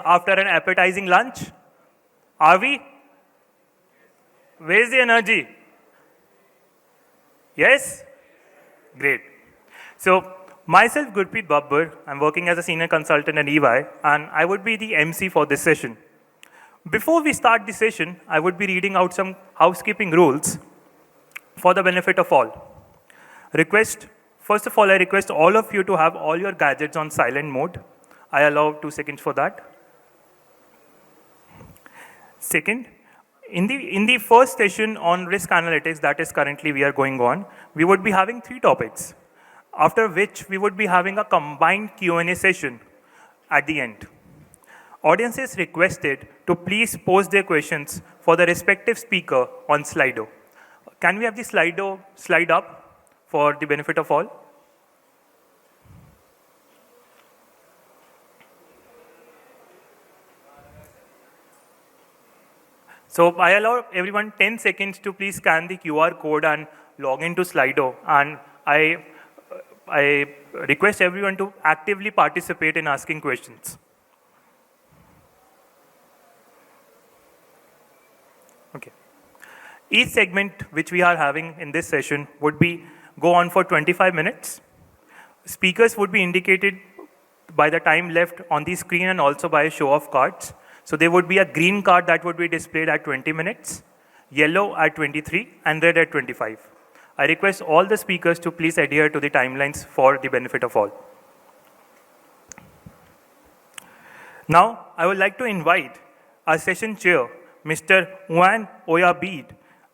After an appetizing lunch? Are we? Where's the energy? Yes? Great. So, myself, Gurpreet Babbar, I'm working as a senior consultant at EY, and I would be the MC for this session. Before we start the session, I would be reading out some housekeeping rules for the benefit of all. First of all, I request all of you to have all your gadgets on silent mode. I allow 2 seconds for that. Second, in the first session on risk analytics that is currently we are going on, we would be having 3 topics, after which we would be having a combined Q&A session at the end. Audience is requested to please post their questions for the respective speaker on Slido. Can we have the Slido slide up for the benefit of all? So I allow everyone 10 seconds to please scan the QR code and log into Slido. And I request everyone to actively participate in asking questions. Okay. Each segment which we are having in this session would go on for 25 minutes. Speakers would be indicated by the time left on the screen and also by a show of cards. So there would be a green card that would be displayed at 20 minutes, yellow at 23, and red at 25. I request all the speakers to please adhere to the timelines for the benefit of all. Now, I would like to invite our session chair, Mr. Juan Oyarbide,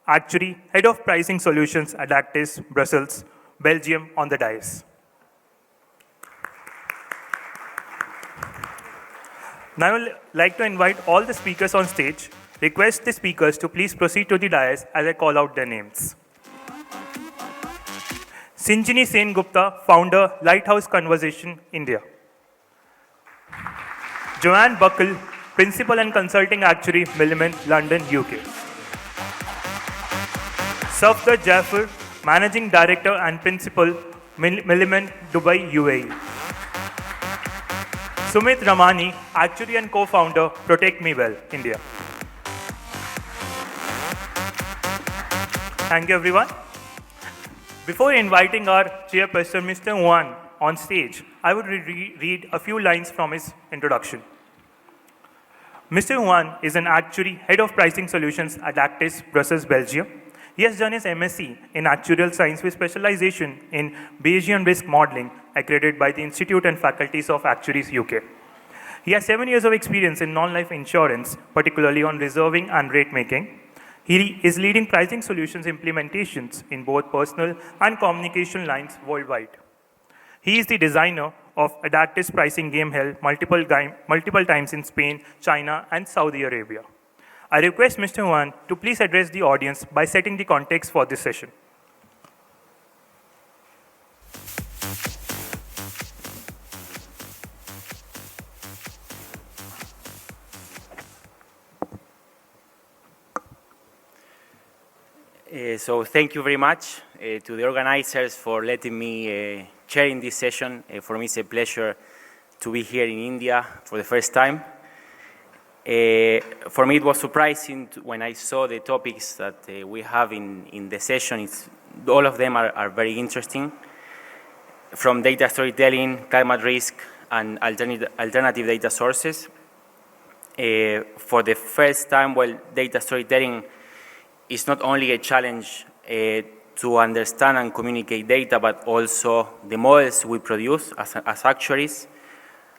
Actuary, Head of Pricing Solutions at Addactis, Brussels, Belgium, on the dais. Now, I would like to invite all the speakers on stage. Request the speakers to please proceed to the dais as I call out their names. Sinjini Sengupta, founder, Lighthouse Conversation, India. Joanne Buckle, principal and consulting actuary, Milliman, London, UK. Safder Jaffer, managing director and principal, Milliman, Dubai, UAE. Sumit Ramani, actuary and co-founder, Protect Me Well, India. Thank you, everyone. Before inviting our chairperson, Mr. Juan, on stage, I would read a few lines from his introduction. Mr. Juan is an actuary, head of pricing solutions at Addactis, Brussels, Belgium. He has done his MSc in actuarial science with specialization in Bayesian risk modeling, accredited by the Institute and Faculties of Actuaries, UK. He has 7 years of experience in non-life insurance, particularly on reserving and rate making. He is leading pricing solutions implementations in both personal and communication lines worldwide. He is the designer of Addactis pricing game held multiple times in Spain, China, and Saudi Arabia. I request Mr. Juan to please address the audience by setting the context for this session. So thank you very much to the organizers for letting me chair in this session. For me, it's a pleasure to be here in India for the first time. For me, it was surprising when I saw the topics that we have in the session. All of them are very interesting, from data storytelling, climate risk, and alternative data sources. For the first time, data storytelling is not only a challenge to understand and communicate data, but also the models we produce as actuaries.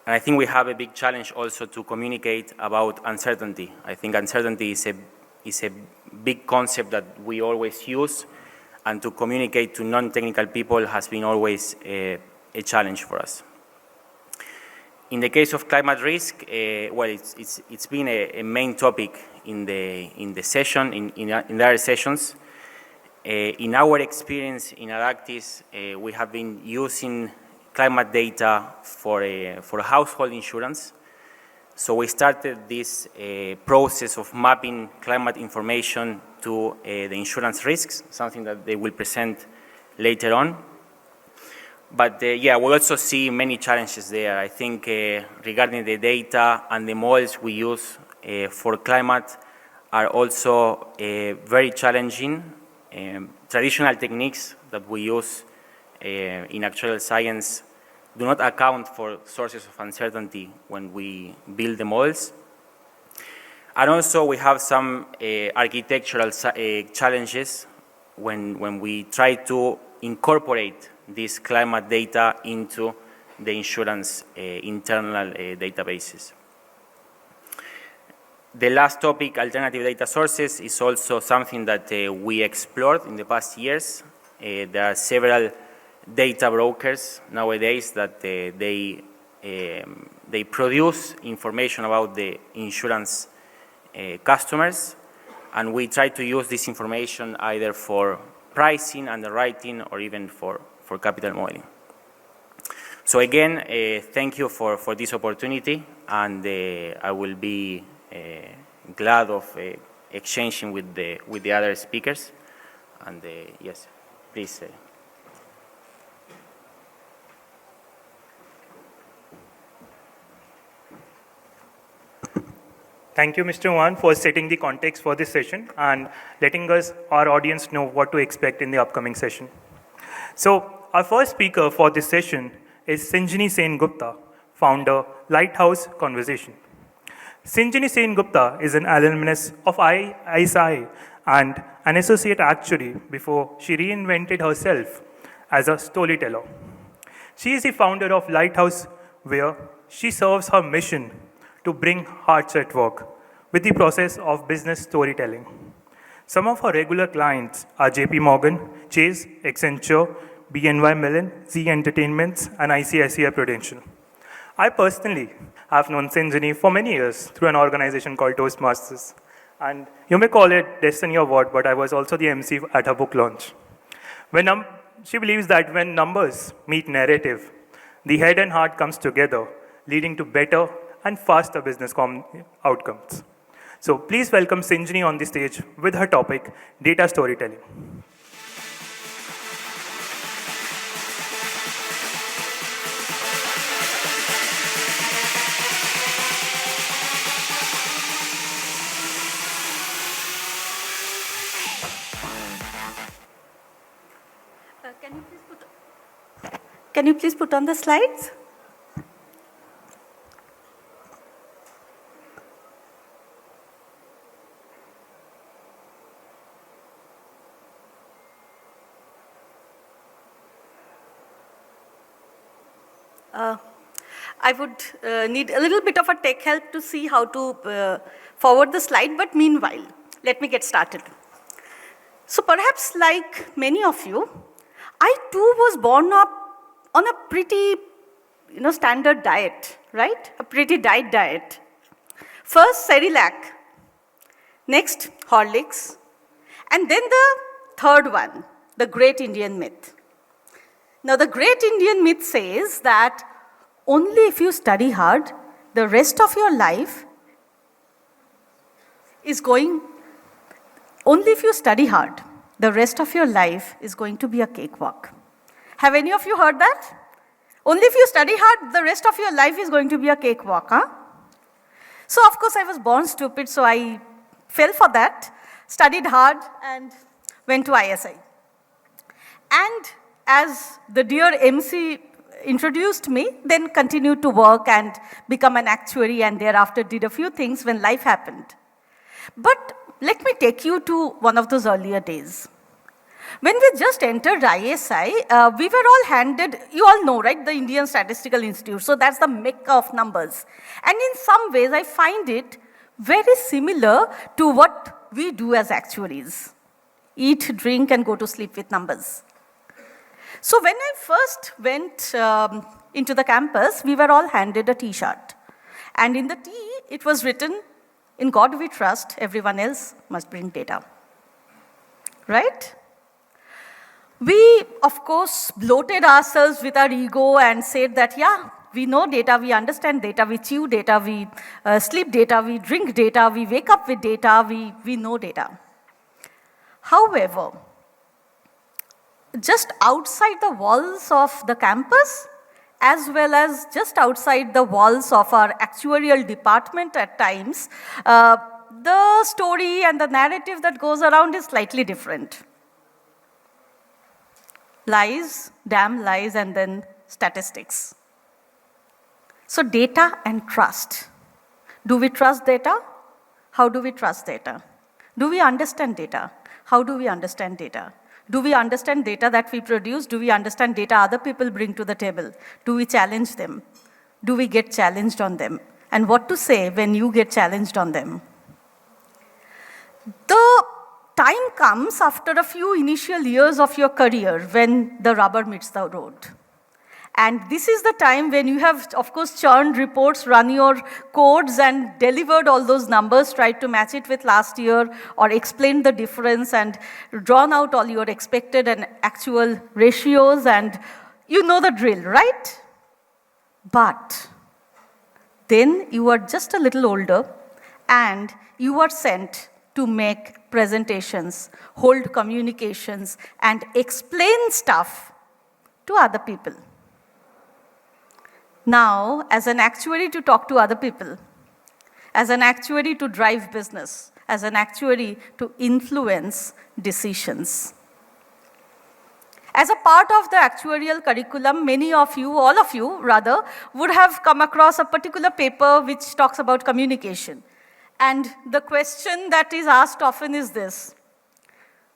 And I think we have a big challenge also to communicate about uncertainty. I think uncertainty is a big concept that we always use, and to communicate to non-technical people has been always a challenge for us. In the case of climate risk, it's been a main topic in the session, in the other sessions. In our experience in Addactis, we have been using climate data for household insurance. So we started this process of mapping climate information to the insurance risks, something that they will present later on. But yeah, we also see many challenges there. I think regarding the data and the models we use for climate are also very challenging. Traditional techniques that we use in actuarial science do not account for sources of uncertainty when we build the models. And also we have some architectural challenges when we try to incorporate this climate data into the insurance internal databases. The last topic, alternative data sources, is also something that we explored in the past years. There are several data brokers nowadays that they produce information about the insurance customers, and we try to use this information either for pricing, underwriting, or even for capital modeling. So again, thank you for this opportunity, and I will be glad of exchanging with the other speakers. And yes, please. Thank you, Mr. Juan, for setting the context for this session and letting our audience know what to expect in the upcoming session. So, our first speaker for this session is Sinjini Sengupta, founder, Lighthouse Conversation. Sinjini Sengupta is an alumnus of ISI and an associate actuary before she reinvented herself as a storyteller. She is the founder of Lighthouse, where she serves her mission to bring hearts at work with the process of business storytelling. Some of her regular clients are JP Morgan, Chase, Accenture, BNY Mellon, Z Entertainments, and ICICI Prudential. I personally have known Sinjini for many years through an organization called Toastmasters. And you may call it destiny or what, but I was also the MC at her book launch. She believes that when numbers meet narrative, the head and heart comes together, leading to better and faster business outcomes. So please welcome Sinjini on the stage with her topic, data storytelling. Can you please put on the slides? I would need a little bit of a tech help to see how to forward the slide, but meanwhile, let me get started. So perhaps like many of you, I too was born up on a pretty standard diet, right? A pretty diet. First, Cerelac, next, Horlicks, and then the third one, the Great Indian Myth. Now, the Great Indian Myth says that only if you study hard, the rest of your life is going, only if you study hard, the rest of your life is going to be a cakewalk. Have any of you heard that? Only if you study hard, the rest of your life is going to be a cakewalk, huh? So, of course, I was born stupid, so I fell for that, studied hard, and went to ISI. And as the dear MC introduced me, then continued to work and become an actuary, and thereafter did a few things when life happened. But let me take you to one of those earlier days. When we just entered ISI, we were all handed, you all know, right, the Indian Statistical Institute, so that's the mecca of numbers. And in some ways, I find it very similar to what we do as actuaries. Eat, drink, and go to sleep with numbers. So when I first went into the campus, we were all handed a T-shirt. And in the T, it was written, "In God we trust, everyone else must bring data." Right? We, of course, bloated ourselves with our ego and said that, yeah, we know data, we understand data, we chew data, we sleep data, we drink data, we wake up with data, we know data. However, just outside the walls of the campus, as well as just outside the walls of our actuarial department at times, the story and the narrative that goes around is slightly different. Lies, damn lies, and then statistics. So data and trust. Do we trust data? How do we trust data? Do we understand data? How do we understand data? Do we understand data that we produce? Do we understand data other people bring to the table? Do we challenge them? Do we get challenged on them? And what to say when you get challenged on them? The time comes after a few initial years of your career when the rubber meets the road. And this is the time when you have, of course, churned reports, run your codes, and delivered all those numbers, tried to match it with last year, or explained the difference, and drawn out all your expected and actual ratios, and you know the drill, right? But then you are just a little older, and you are sent to make presentations, hold communications, and explain stuff to other people. Now, as an actuary to talk to other people, as an actuary to drive business, as an actuary to influence decisions. As a part of the actuarial curriculum, many of you, all of you rather, would have come across a particular paper which talks about communication. And the question that is asked often is this: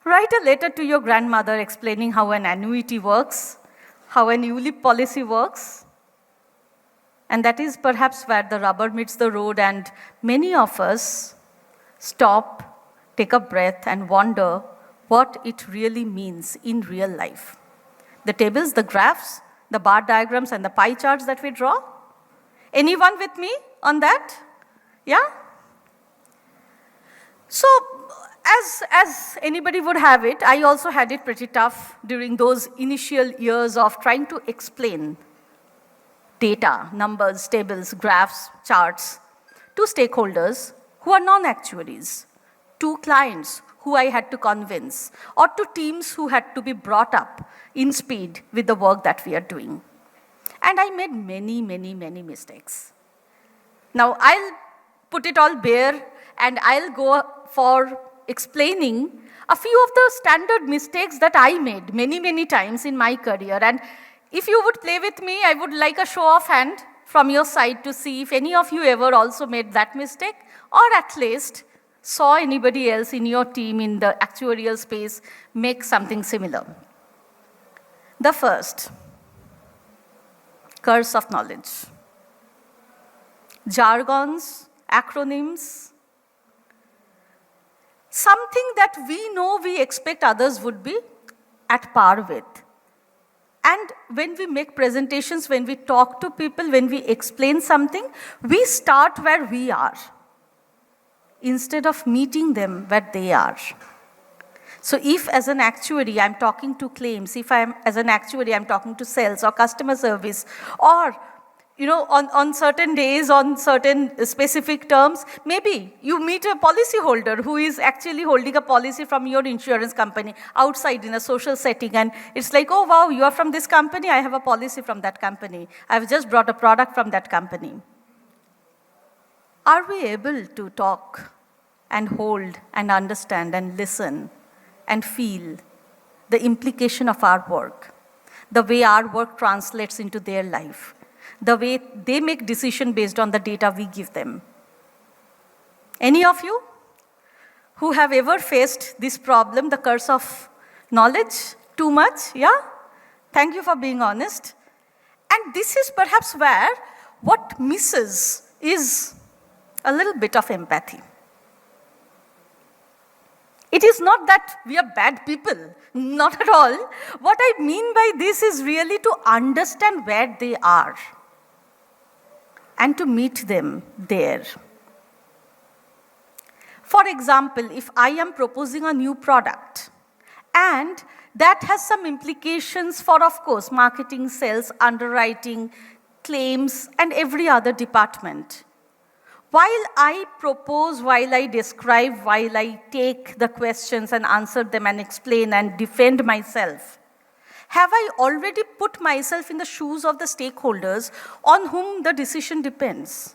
write a letter to your grandmother explaining how an annuity works, how an ULIP policy works. And that is perhaps where the rubber meets the road, and many of us stop, take a breath, and wonder what it really means in real life. The tables, the graphs, the bar diagrams, and the pie charts that we draw. Anyone with me on that? Yeah? So, as anybody would have it, I also had it pretty tough during those initial years of trying to explain data, numbers, tables, graphs, charts to stakeholders who are non-actuaries, to clients who I had to convince, or to teams who had to be brought up in speed with the work that we are doing. And I made many, many, many mistakes. Now, I'll put it all bare, and I'll go for explaining a few of the standard mistakes that I made many, many times in my career. And if you would play with me, I would like a show of hand from your side to see if any of you ever also made that mistake, or at least saw anybody else in your team in the actuarial space make something similar. The first, curse of knowledge. Jargons, acronyms, something that we know we expect others would be at par with. And when we make presentations, when we talk to people, when we explain something, we start where we are, instead of meeting them where they are. So if as an actuary I'm talking to claims, if as an actuary I'm talking to sales or customer service, or on certain days, on certain specific terms, maybe you meet a policyholder who is actually holding a policy from your insurance company outside in a social setting, and it's like, oh wow, you are from this company, I have a policy from that company. I've just brought a product from that company. Are we able to talk and hold and understand and listen and feel the implication of our work, the way our work translates into their life, the way they make decisions based on the data we give them? Any of you who have ever faced this problem, the curse of knowledge? Too much? Yeah? Thank you for being honest. And this is perhaps where what misses is a little bit of empathy. It is not that we are bad people, not at all. What I mean by this is really to understand where they are and to meet them there. For example, if I am proposing a new product, and that has some implications for, of course, marketing, sales, underwriting, claims, and every other department. While I propose, while I describe, while I take the questions and answer them and explain and defend myself, Have I already put myself in the shoes of the stakeholders on whom the decision depends?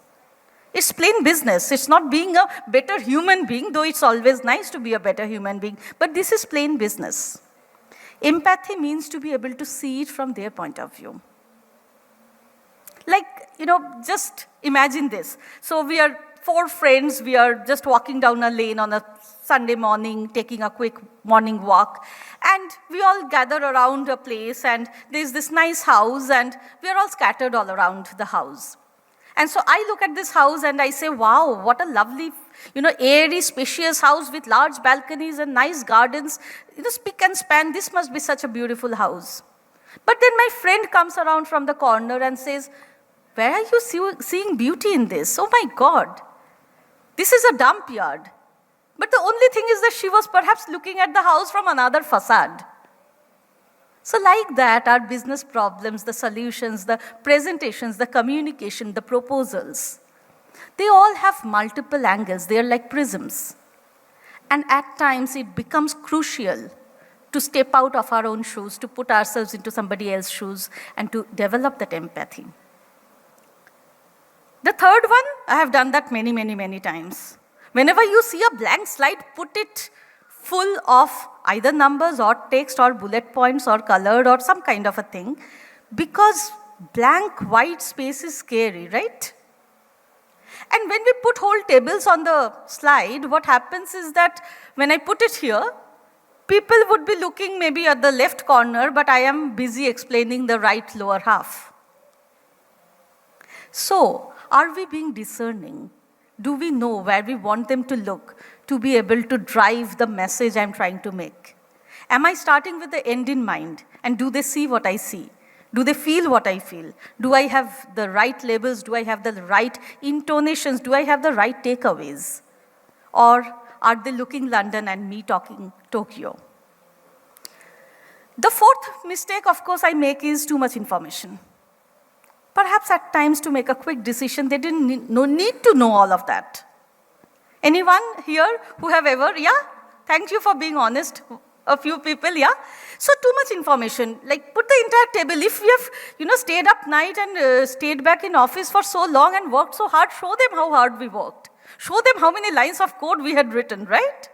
It's plain business. It's not being a better human being, though it's always nice to be a better human being, but this is plain business. Empathy means to be able to see it from their point of view. Like, just imagine this. So we are 4 friends, we are just walking down a lane on a Sunday morning, taking a quick morning walk, and we all gather around a place, and there's this nice house, and we are all scattered all around the house. And so I look at this house and I say, wow, what a lovely, airy, spacious house with large balconies and nice gardens. Spick and span, this must be such a beautiful house. But then my friend comes around from the corner and says, where are you seeing beauty in this? Oh my God, this is a dump yard. But the only thing is that she was perhaps looking at the house from another facade. So like that, our business problems, the solutions, the presentations, the communication, the proposals, they all have multiple angles. They are like prisms. And at times, it becomes crucial to step out of our own shoes, to put ourselves into somebody else's shoes, and to develop that empathy. The third one, I have done that many, many, many times. Whenever you see a blank slide, put it full of either numbers or text or bullet points or colored or some kind of a thing, because blank white space is scary, right? And when we put whole tables on the slide, what happens is that when I put it here, people would be looking maybe at the left corner, but I am busy explaining the right lower half. So, are we being discerning? Do we know where we want them to look to be able to drive the message I'm trying to make? Am I starting with the end in mind? And do they see what I see? Do they feel what I feel? Do I have the right labels? Do I have the right intonations? Do I have the right takeaways? Or are they looking London and me talking Tokyo? The fourth mistake, of course, I make is too much information. Perhaps at times to make a quick decision, they didn't need to know all of that. Anyone here who have ever, yeah? Thank you for being honest. A few people, yeah? So too much information, like put the entire table. If we have, stayed up night and stayed back in office for so long and worked so hard, show them how hard we worked. Show them how many lines of code we had written, right?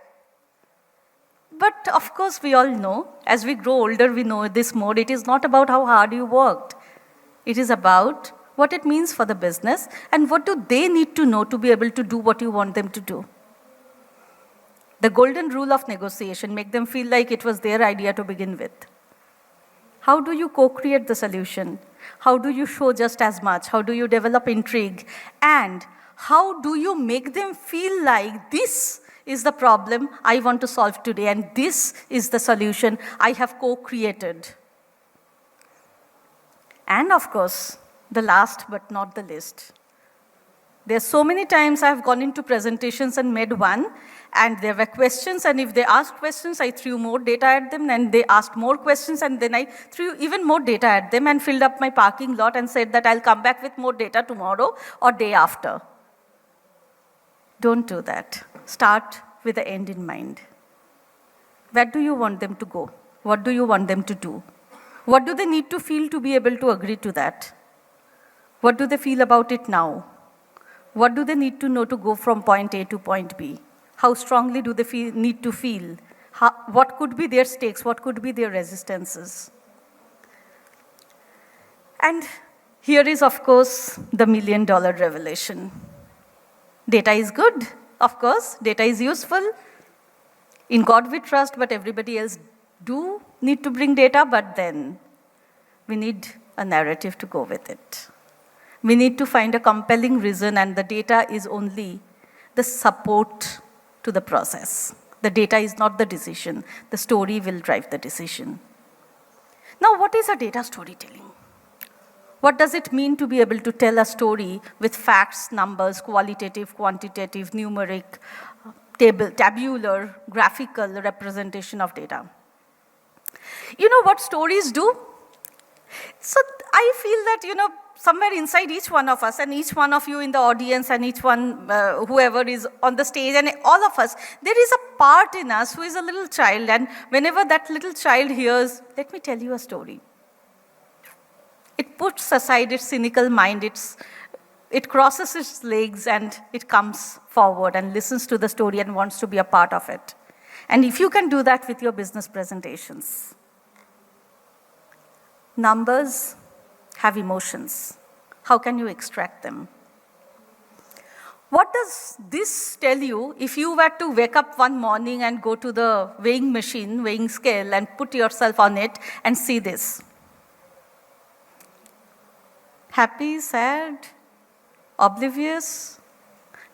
But of course, we all know, as we grow older, we know this more. It is not about how hard you worked. It is about what it means for the business and what do they need to know to be able to do what you want them to do. The golden rule of negotiation, make them feel like it was their idea to begin with. How do you co-create the solution? How do you show just as much? How do you develop intrigue? And how do you make them feel like this is the problem I want to solve today and this is the solution I have co-created? And of course, the last but not the least. There are so many times I have gone into presentations and made one, and there were questions, and if they asked questions, I threw more data at them, and they asked more questions, and then I threw even more data at them and filled up my parking lot and said that I'll come back with more data tomorrow or day after. Don't do that. Start with the end in mind. Where do you want them to go? What do you want them to do? What do they need to feel to be able to agree to that? What do they feel about it now? What do they need to know to go from point A to point B? How strongly do they need to feel? What could be their stakes? What could be their resistances? And here is, of course, the $1 million revelation. Data is good, of course. Data is useful. In God we trust, but everybody else do need to bring data, but then we need a narrative to go with it. We need to find a compelling reason, and the data is only the support to the process. The data is not the decision. The story will drive the decision. Now, what is a data storytelling? What does it mean to be able to tell a story with facts, numbers, qualitative, quantitative, numeric, tabular, graphical representation of data? You know what stories do? So I feel that, somewhere inside each one of us, and each one of you in the audience, and each one, whoever is on the stage, and all of us, there is a part in us who is a little child, and whenever that little child hears, let me tell you a story, it puts aside its cynical mind, it crosses its legs, and it comes forward and listens to the story and wants to be a part of it. And if you can do that with your business presentations. Numbers have emotions. How can you extract them? What does this tell you if you were to wake up one morning and go to the weighing machine, weighing scale, and put yourself on it and see this? Happy, sad, oblivious,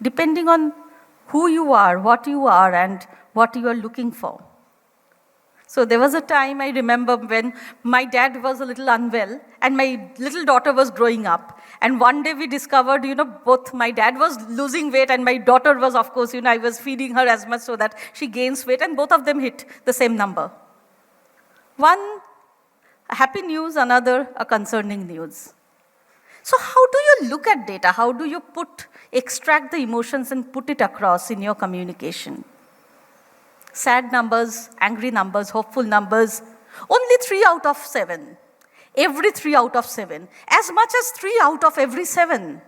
depending on who you are, and what you are looking for. So there was a time I remember when my dad was a little unwell and my little daughter was growing up. And one day we discovered, both my dad was losing weight and my daughter was, of course, I was feeding her as much so that she gains weight, and both of them hit the same number. One, a happy news, another, a concerning news. So how do you look at data? How do you extract the emotions and put it across in your communication? Sad numbers, angry numbers, hopeful numbers, only 3 out of 7. Every 3 out of 7. As much as 3 out of every 7.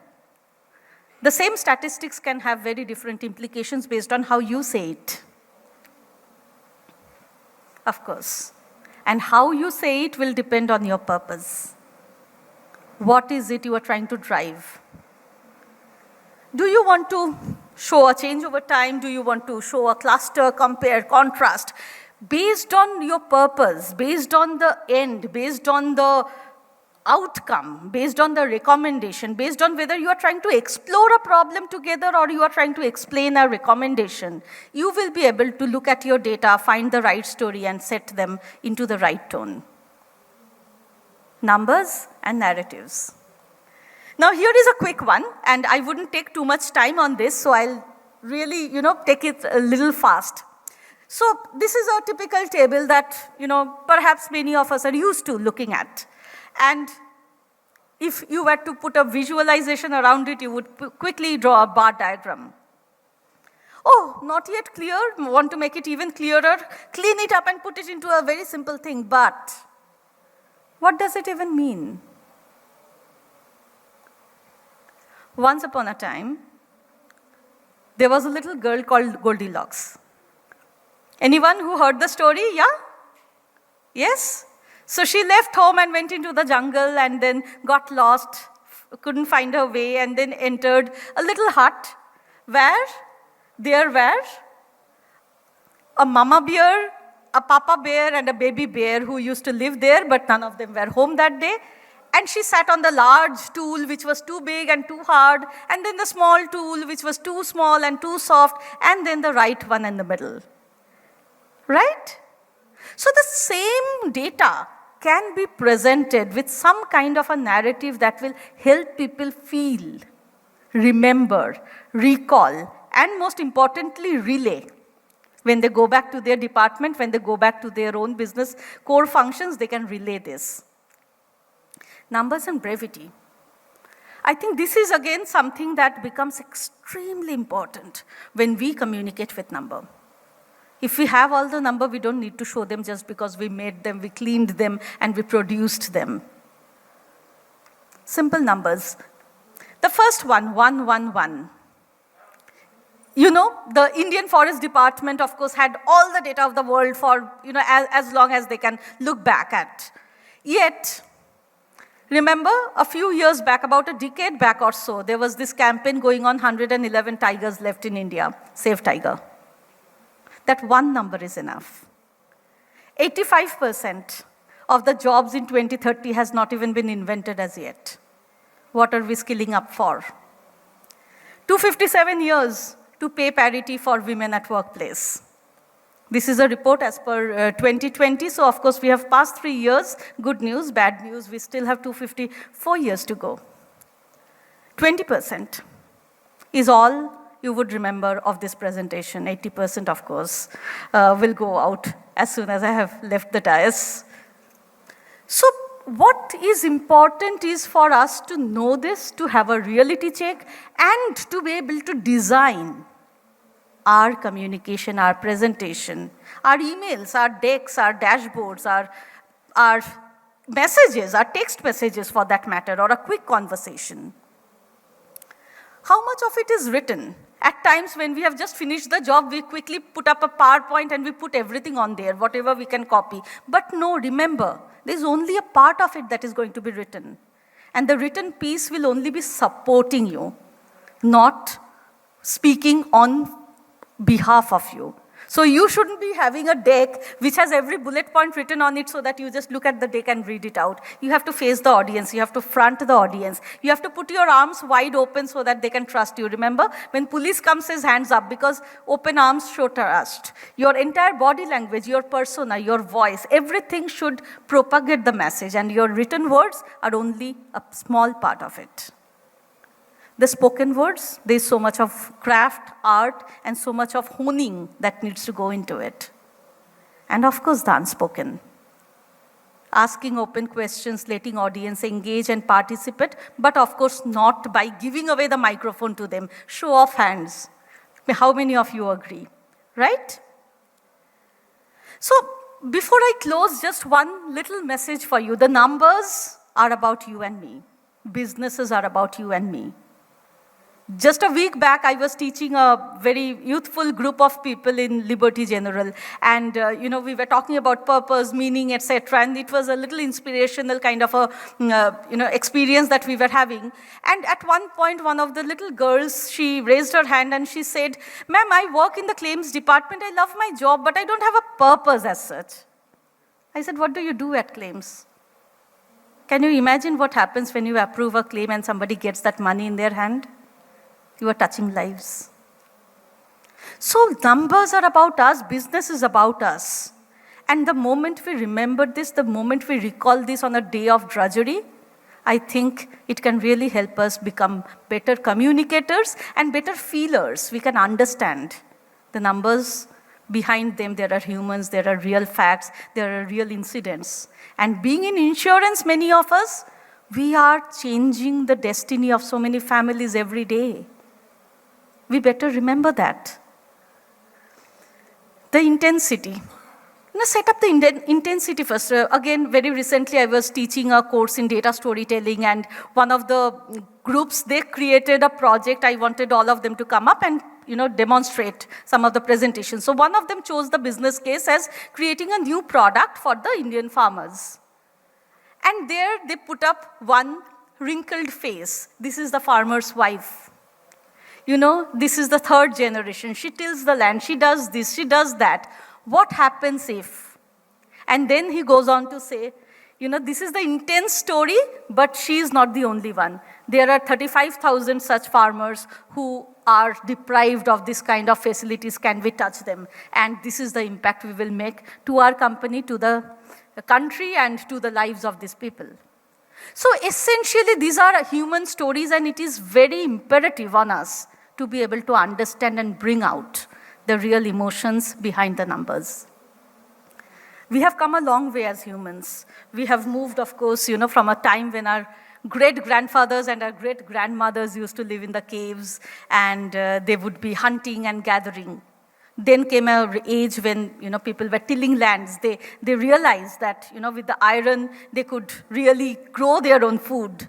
The same statistics can have very different implications based on how you say it. Of course. And how you say it will depend on your purpose. What is it you are trying to drive? Do you want to show a change over time? Do you want to show a cluster, compare, contrast? Based on your purpose, based on the end, based on the outcome, based on the recommendation, based on whether you are trying to explore a problem together or you are trying to explain a recommendation, you will be able to look at your data, find the right story, and set them into the right tone. Numbers and narratives. Now here is a quick one, and I wouldn't take too much time on this, so I'll really, take it a little fast. So this is a typical table that, perhaps many of us are used to looking at. And if you were to put a visualization around it, you would quickly draw a bar diagram. Oh, not yet clear, want to make it even clearer, clean it up and put it into a very simple thing, but what does it even mean? Once upon a time, there was a little girl called Goldilocks. Anyone who heard the story? Yeah? Yes? So she left home and went into the jungle and then got lost, couldn't find her way, and then entered a little hut where there were a mama bear, a papa bear, and a baby bear who used to live there, but none of them were home that day. And she sat on the large stool, which was too big and too hard, and then the small stool, which was too small and too soft, and then the right one in the middle. Right? So the same data can be presented with some kind of a narrative that will help people feel, remember, recall, and most importantly, relay. When they go back to their department, when they go back to their own business core functions, they can relay this. Numbers and brevity. I think this is again something that becomes extremely important when we communicate with number. If we have all the number, we don't need to show them just because we made them, we cleaned them, and we produced them. Simple numbers. The first one, 111. The Indian Forest Department, of course, had all the data of the world for, as long as they can look back at. Yet, remember, a few years back, about a decade back or so, there was this campaign going on, 111 tigers left in India, save tiger. That one number is enough. 85% of the jobs in 2030 has not even been invented as yet. What are we skilling up for? 257 years to pay parity for women at workplace. This is a report as per 2020, so of course we have passed 3 years. Good news, bad news, we still have 254 years to go. 20% is all you would remember of this presentation. 80%, of course, will go out as soon as I have left the dais. So what is important is for us to know this, to have a reality check, and to be able to design our communication, our presentation, our emails, our decks, our dashboards, our messages, our text messages for that matter, or a quick conversation. How much of it is written? At times when we have just finished the job, we quickly put up a PowerPoint and we put everything on there, whatever we can copy. But no, remember, there's only a part of it that is going to be written. And the written piece will only be supporting you, not speaking on behalf of you. So you shouldn't be having a deck which has every bullet point written on it so that you just look at the deck and read it out. You have to face the audience. You have to front the audience. You have to put your arms wide open so that they can trust you. Remember, when police comes, says hands up, because open arms show trust. Your entire body language, your persona, your voice, everything should propagate the message, and your written words are only a small part of it. The spoken words, there's so much of craft, art, and so much of honing that needs to go into it. And of course, the unspoken. Asking open questions, letting audience engage and participate, but of course not by giving away the microphone to them. Show of hands. How many of you agree, right? So before I close, just one little message for you. The numbers are about you and me. Businesses are about you and me. Just a week back, I was teaching a very youthful group of people in Liberty General. And, we were talking about purpose, meaning, etc. And it was a little inspirational kind of a, experience that we were having. And at one point, one of the little girls, she raised her hand and she said, "Ma'am, I work in the claims department. I love my job, but I don't have a purpose as such." I said, "What do you do at claims?" Can you imagine what happens when you approve a claim and somebody gets that money in their hand? You are touching lives. So numbers are about us, business is about us. And the moment we remember this, the moment we recall this on a day of drudgery, I think it can really help us become better communicators and better feelers. We can understand the numbers. Behind them, there are humans, there are real facts, there are real incidents. And being in insurance, many of us, we are changing the destiny of so many families every day. We better remember that. The intensity. Set up the intensity first. Again, very recently I was teaching a course in data storytelling, and one of the groups, they created a project. I wanted all of them to come up and demonstrate some of the presentations. So one of them chose the business case as creating a new product for the Indian farmers. And there they put up one wrinkled face. This is the farmer's wife. This is the third generation. She tills the land, she does this, she does that. What happens if? And then he goes on to say, this is the intense story, but she is not the only one. There are 35,000 such farmers who are deprived of this kind of facilities. Can we touch them? And this is the impact we will make to our company, to the country, and to the lives of these people. So essentially, these are human stories, and it is very imperative on us to be able to understand and bring out the real emotions behind the numbers. We have come a long way as humans. We have moved, of course, from a time when our great-grandfathers and our great-grandmothers used to live in the caves, and they would be hunting and gathering. Then came an age when people were tilling lands. They realized that with the iron they could really grow their own food.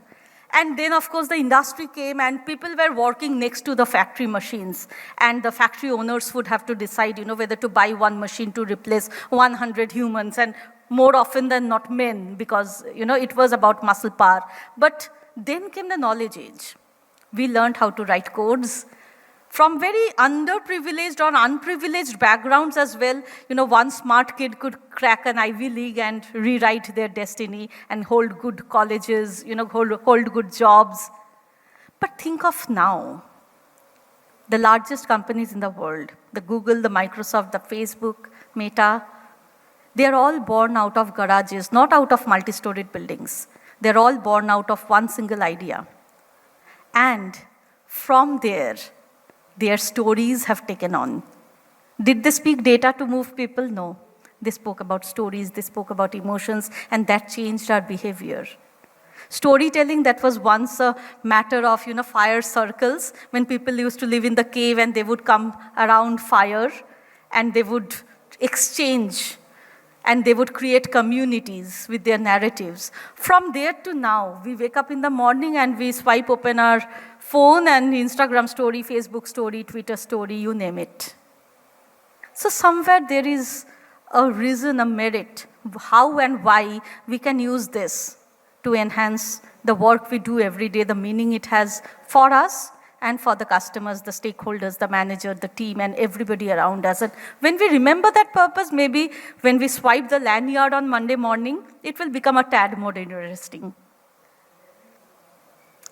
And then, of course, the industry came and people were working next to the factory machines. And the factory owners would have to decide, whether to buy one machine to replace 100 humans, and more often than not men, because, it was about muscle power. But then came the knowledge age. We learned how to write codes. From very underprivileged or unprivileged backgrounds as well, one smart kid could crack an Ivy League and rewrite their destiny and hold good colleges, hold good jobs. But think of now, the largest companies in the world, the Google, the Microsoft, the Facebook, Meta, they're all born out of garages, not out of multi-storied buildings. They're all born out of one single idea. And from there, their stories have taken on. Did they speak data to move people? No. They spoke about stories, they spoke about emotions, and that changed our behavior. Storytelling, that was once a matter of, fire circles, when people used to live in the cave and they would come around fire and they would exchange and they would create communities with their narratives. From there to now, we wake up in the morning and we swipe open our phone and Instagram story, Facebook story, Twitter story, you name it. So somewhere there is a reason, a merit, how and why we can use this to enhance the work we do every day, the meaning it has for us and for the customers, the stakeholders, the manager, the team, and everybody around us. And when we remember that purpose, maybe when we swipe the lanyard on Monday morning, it will become a tad more interesting.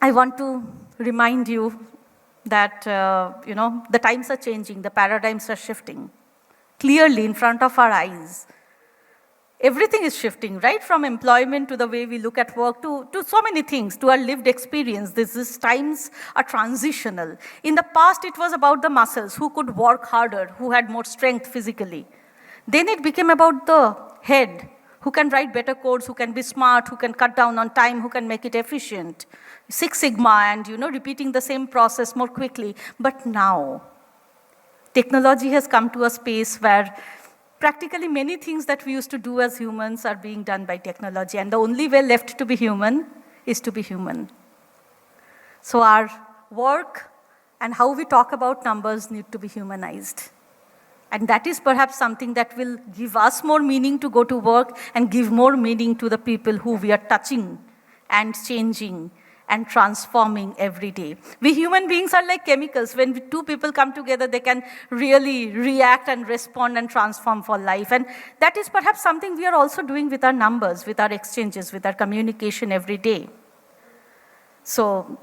I want to remind you that, the times are changing, the paradigms are shifting. Clearly, in front of our eyes, everything is shifting, right? From employment to the way we look at work to so many things, to our lived experience. These times are transitional. In the past, it was about the muscles, who could work harder, who had more strength physically. Then it became about the head, who can write better codes, who can be smart, who can cut down on time, who can make it efficient. Six Sigma and, repeating the same process more quickly. But now, technology has come to a space where practically many things that we used to do as humans are being done by technology, and the only way left to be human is to be human. So our work and how we talk about numbers need to be humanized. And that is perhaps something that will give us more meaning to go to work and give more meaning to the people who we are touching and changing and transforming every day. We human beings are like chemicals. When two people come together, they can really react and respond and transform for life. And that is perhaps something we are also doing with our numbers, with our exchanges, with our communication every day. So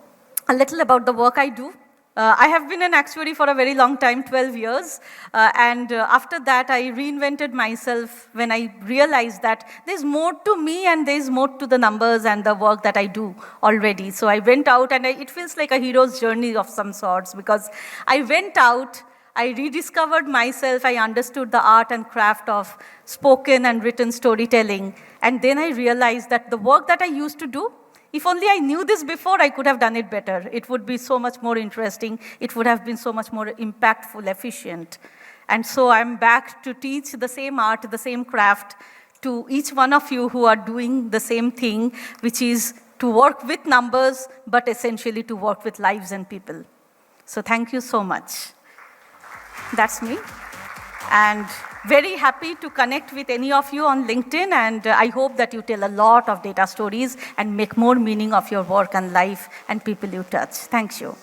a little about the work I do. I have been an actuary for a very long time, 12 years. And after that, I reinvented myself when I realized that there's more to me and there's more to the numbers and the work that I do already. So I went out, and it feels like a hero's journey of some sorts, because I went out, I rediscovered myself, I understood the art and craft of spoken and written storytelling. And then I realized that the work that I used to do, if only I knew this before, I could have done it better. It would be so much more interesting. It would have been so much more impactful, efficient. And so I'm back to teach the same art, the same craft to each one of you who are doing the same thing, which is to work with numbers, but essentially to work with lives and people. So thank you so much. That's me. And very happy to connect with any of you on LinkedIn, and I hope that you tell a lot of data stories and make more meaning of your work and life and people you touch. Thank you.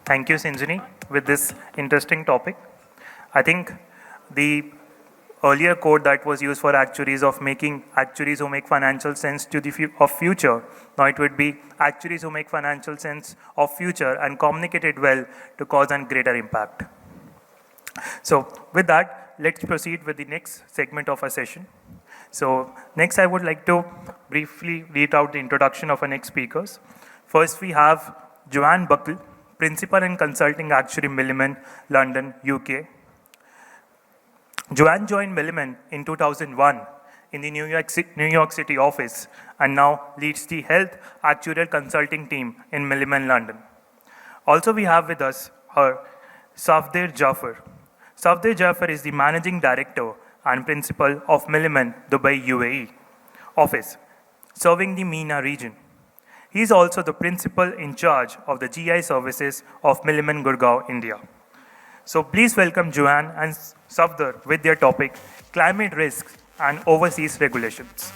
Thank you, Sinjini, with this interesting topic. I think the earlier code that was used for actuaries of making actuaries who make financial sense to the future. Now it would be actuaries who make financial sense of future and communicate it well to cause a greater impact. So with that, let's proceed with the next segment of our session. So next I would like to briefly read out the introduction of our next speakers. First we have Joanne Buckle, Principal and Consulting Actuary, Milliman, London, UK. Joanne joined Milliman in 2001 in the New York City office and now leads the Health Actuarial Consulting team in Milliman, London. Also we have with us her Safder Jaffer. Safder Jaffer is the Managing Director and Principal of Milliman, Dubai, UAE office, serving the MENA region. He is also the Principal in charge of the GI services of Milliman, Gurgaon, India. So please welcome Joanne and Safder with their topic, Climate Risks and Overseas Regulations.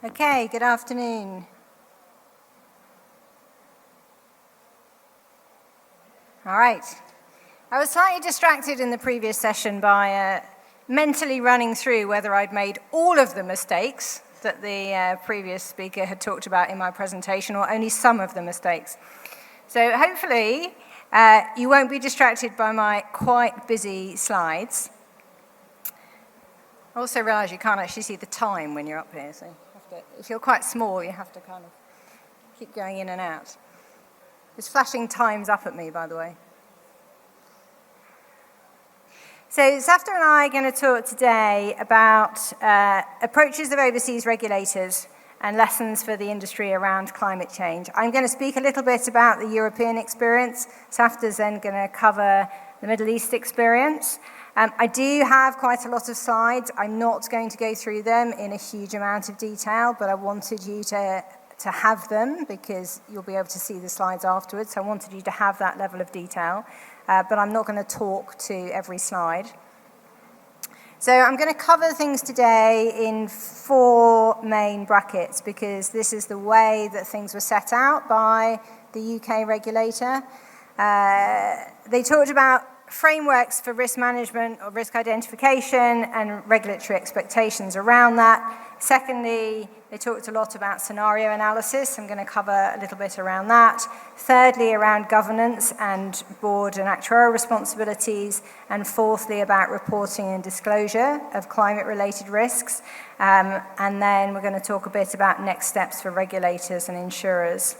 Okay, good afternoon. All right. I was slightly distracted in the previous session by mentally running through whether I'd made all of the mistakes that the previous speaker had talked about in my presentation, or only some of the mistakes. So hopefully you won't be distracted by my quite busy slides. I also realize you can't actually see the time when you're up here, so if you're quite small, you have to kind of keep going in and out. It's flashing times up at me, by the way. So Safder and I are going to talk today about approaches of overseas regulators and lessons for the industry around climate change. I'm going to speak a little bit about the European experience. Safder's then going to cover the Middle East experience. I do have quite a lot of slides. I'm not going to go through them in a huge amount of detail, but I wanted you to have them because you'll be able to see the slides afterwards. So I wanted you to have that level of detail, but I'm not going to talk to every slide. So I'm going to cover things today in 4 main brackets because this is the way that things were set out by the UK regulator. They talked about frameworks for risk management or risk identification and regulatory expectations around that. Secondly, they talked a lot about scenario analysis. I'm going to cover a little bit around that. Thirdly, around governance and board and actuarial responsibilities. And fourthly, about reporting and disclosure of climate-related risks. And then we're going to talk a bit about next steps for regulators and insurers.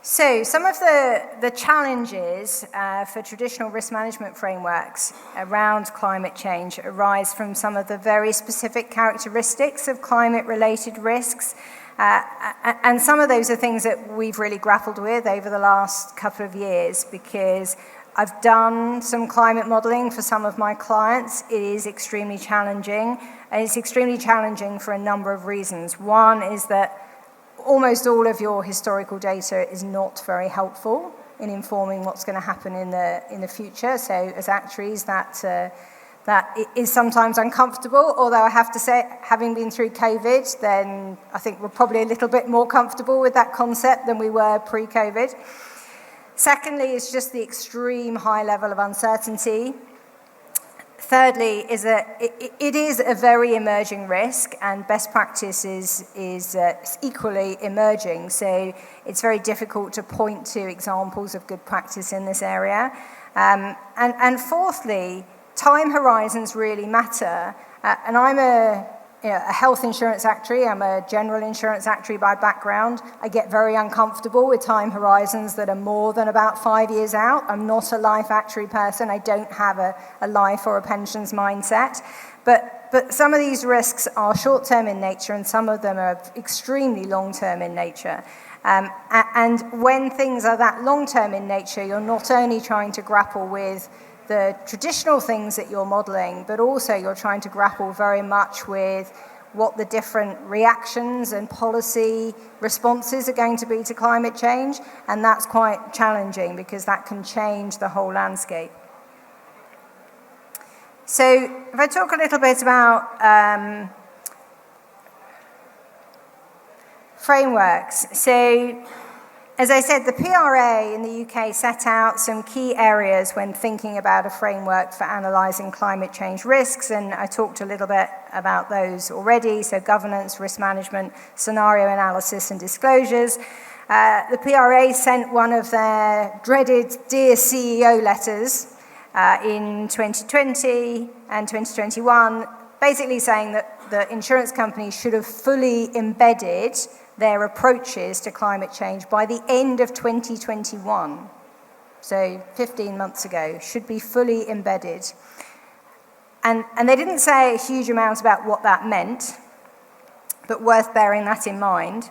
So some of the challenges for traditional risk management frameworks around climate change arise from some of the very specific characteristics of climate-related risks. And some of those are things that we've really grappled with over the last couple of years because I've done some climate modeling for some of my clients. It is extremely challenging, and it's extremely challenging for a number of reasons. One is that almost all of your historical data is not very helpful in informing what's going to happen in the future. So as actuaries, that is sometimes uncomfortable, although I have to say, having been through COVID, then I think we're probably a little bit more comfortable with that concept than we were pre-COVID. Secondly, is just the extreme high level of uncertainty. Thirdly, is that it is a very emerging risk, and best practice is equally emerging. So it's very difficult to point to examples of good practice in this area. And fourthly, time horizons really matter. And I'm a health insurance actuary. I'm a general insurance actuary by background. I get very uncomfortable with time horizons that are more than about 5 years out. I'm not a life actuary person. I don't have a life or a pensions mindset. But some of these risks are short-term in nature, and some of them are extremely long-term in nature. And when things are that long-term in nature, you're not only trying to grapple with the traditional things that you're modeling, but also you're trying to grapple very much with what the different reactions and policy responses are going to be to climate change, and that's quite challenging because that can change the whole landscape. So if I talk a little bit about frameworks, so as I said, the PRA in the UK set out some key areas when thinking about a framework for analysing climate change risks, and I talked a little bit about those already, so governance, risk management, scenario analysis and disclosures. The PRA sent one of their dreaded Dear CEO letters in 2020 and 2021, basically saying that the insurance companies should have fully embedded their approaches to climate change by the end of 2021. So 15 months ago, should be fully embedded. And they didn't say a huge amount about what that meant, but worth bearing that in mind.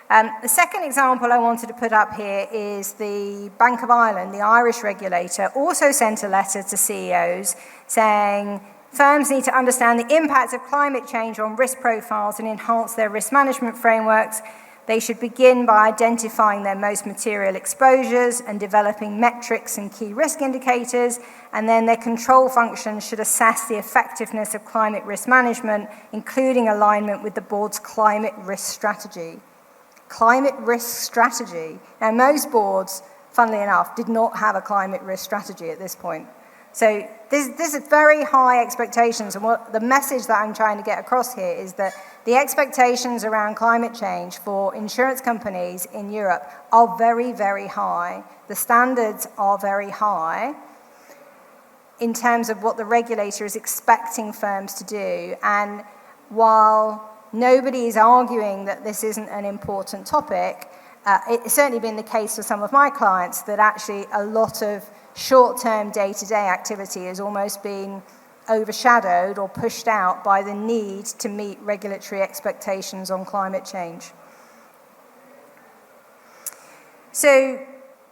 The second example I wanted to put up here is the Bank of Ireland, the Irish regulator, also sent a letter to CEOs saying firms need to understand the impact of climate change on risk profiles and enhance their risk management frameworks. They should begin by identifying their most material exposures and developing metrics and key risk indicators, and then their control function should assess the effectiveness of climate risk management, including alignment with the board's climate risk strategy. Climate risk strategy. Now, most boards funnily enough, did not have a climate risk strategy at this point. So this is very high expectations, and what the message that I'm trying to get across here is that the expectations around climate change for insurance companies in Europe are very, very high. The standards are very high in terms of what the regulator is expecting firms to do. And while nobody is arguing that this isn't an important topic, it's certainly been the case for some of my clients that actually a lot of short-term day-to-day activity has almost been overshadowed or pushed out by the need to meet regulatory expectations on climate change. So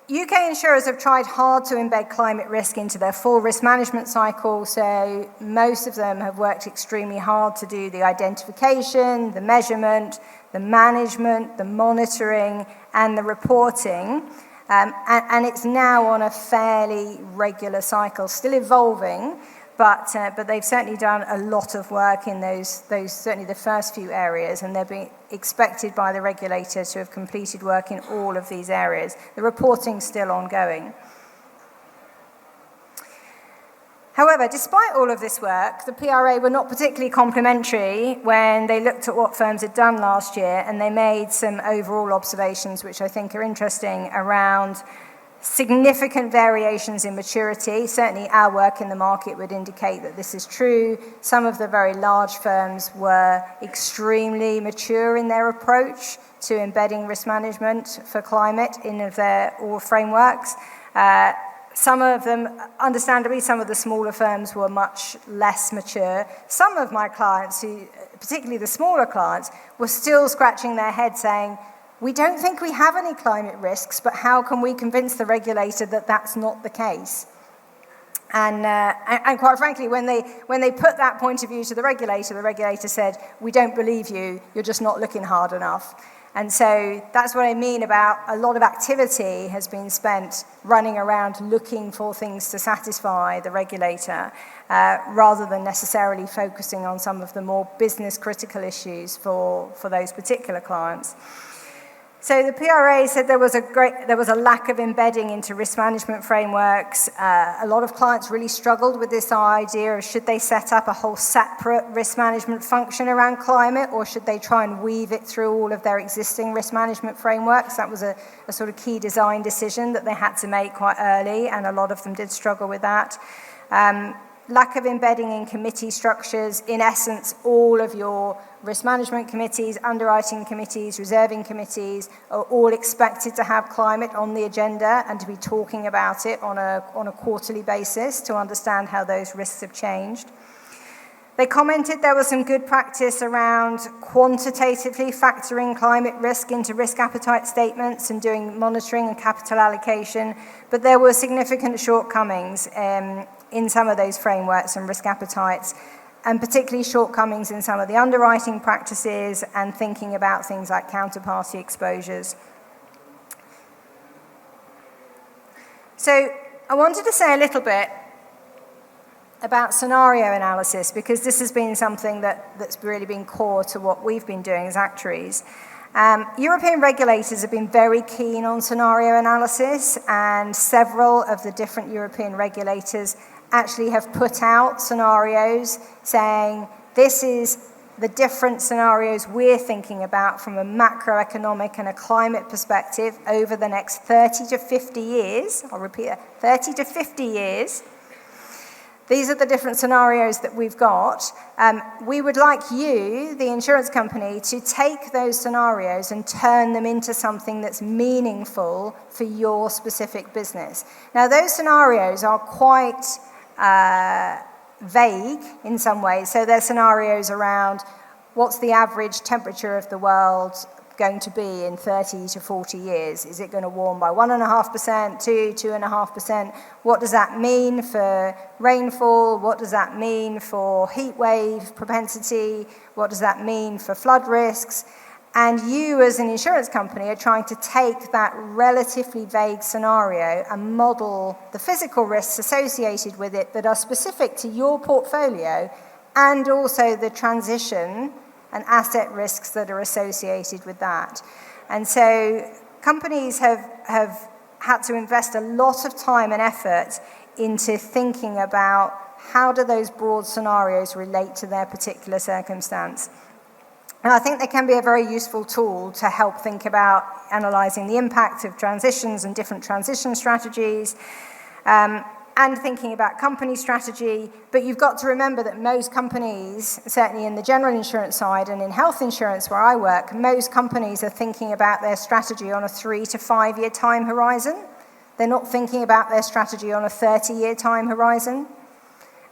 UK insurers have tried hard to embed climate risk into their full risk management cycle, so most of them have worked extremely hard to do the identification, the measurement, the management, the monitoring, and the reporting. And it's now on a fairly regular cycle, still evolving, but they've certainly done a lot of work in those certainly the first few areas, and they're being expected by the regulator to have completed work in all of these areas. The reporting's still ongoing. However, despite all of this work, the PRA were not particularly complimentary when they looked at what firms had done last year, and they made some overall observations which I think are interesting around significant variations in maturity. Certainly our work in the market would indicate that this is true. Some of the very large firms were extremely mature in their approach to embedding risk management for climate in their all frameworks. Some of them, understandably, some of the smaller firms were much less mature. Some of my clients, particularly the smaller clients, were still scratching their head saying, we don't think we have any climate risks, but how can we convince the regulator that that's not the case? And quite frankly, when they put that point of view to the regulator said, we don't believe you, you're just not looking hard enough. And so that's what I mean about a lot of activity has been spent running around looking for things to satisfy the regulator, rather than necessarily focusing on some of the more business critical issues for those particular clients. So the PRA said there was a lack of embedding into risk management frameworks. A lot of clients really struggled with this idea of should they set up a whole separate risk management function around climate, or should they try and weave it through all of their existing risk management frameworks. That was a sort of key design decision that they had to make quite early, and a lot of them did struggle with that. Lack of embedding in committee structures. In essence, all of your risk management committees, underwriting committees, reserving committees are all expected to have climate on the agenda and to be talking about it on a quarterly basis to understand how those risks have changed. They commented there was some good practice around quantitatively factoring climate risk into risk appetite statements and doing monitoring and capital allocation, but there were significant shortcomings in some of those frameworks and risk appetites, and particularly shortcomings in some of the underwriting practices and thinking about things like counterparty exposures. So I wanted to say a little bit about scenario analysis, because this has been something that's really been core to what we've been doing as actuaries. European regulators have been very keen on scenario analysis, and several of the different European regulators actually have put out scenarios saying this is the different scenarios we're thinking about from a macroeconomic and a climate perspective over the next 30 to 50 years. I'll repeat that, 30 to 50 years. These are the different scenarios that we've got. We would like you, the insurance company, to take those scenarios and turn them into something that's meaningful for your specific business. Now, those scenarios are quite vague in some ways. So they're scenarios around what's the average temperature of the world going to be in 30 to 40 years? Is it going to warm by 1.5%, 2.5%? What does that mean for rainfall? What does that mean for heat wave propensity? What does that mean for flood risks? And you as an insurance company are trying to take that relatively vague scenario and model the physical risks associated with it that are specific to your portfolio, and also the transition and asset risks that are associated with that. And so companies have had to invest a lot of time and effort into thinking about how do those broad scenarios relate to their particular circumstance. And I think they can be a very useful tool to help think about analysing the impact of transitions and different transition strategies, and thinking about company strategy. But you've got to remember that most companies, certainly in the general insurance side and in health insurance where I work, most companies are thinking about their strategy on a 3 to 5 year time horizon. They're not thinking about their strategy on a 30-year time horizon.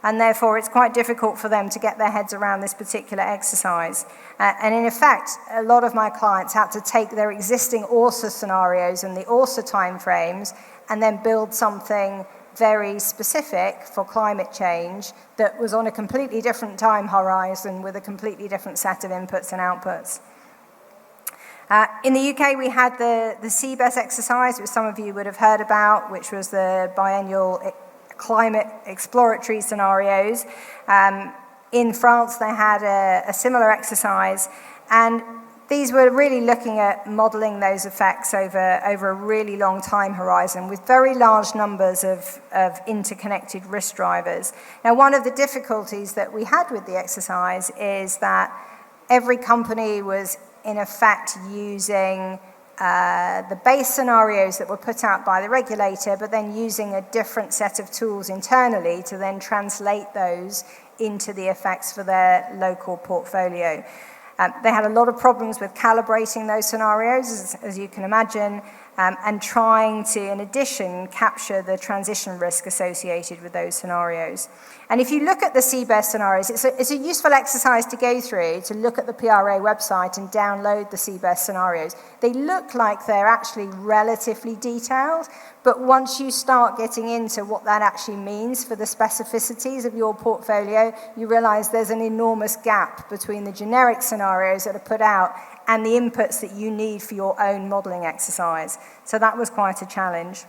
And therefore, it's quite difficult for them to get their heads around this particular exercise. And in effect, a lot of my clients had to take their existing ORSA scenarios and the ORSA timeframes and then build something very specific for climate change that was on a completely different time horizon with a completely different set of inputs and outputs. In the UK, we had the CBES exercise, which some of you would have heard about, which was the biennial climate exploratory scenarios. In France, they had a similar exercise, and these were really looking at modelling those effects over a really long time horizon with very large numbers of interconnected risk drivers. Now, one of the difficulties that we had with the exercise is that every company was in effect using the base scenarios that were put out by the regulator, but then using a different set of tools internally to then translate those into the effects for their local portfolio. They had a lot of problems with calibrating those scenarios, as you can imagine, and trying to, in addition, capture the transition risk associated with those scenarios. And if you look at the CBES scenarios, it's a useful exercise to go through, to look at the PRA website and download the CBES scenarios. They look like they're actually relatively detailed, but once you start getting into what that actually means for the specificities of your portfolio, you realize there's an enormous gap between the generic scenarios that are put out and the inputs that you need for your own modelling exercise. So that was quite a challenge.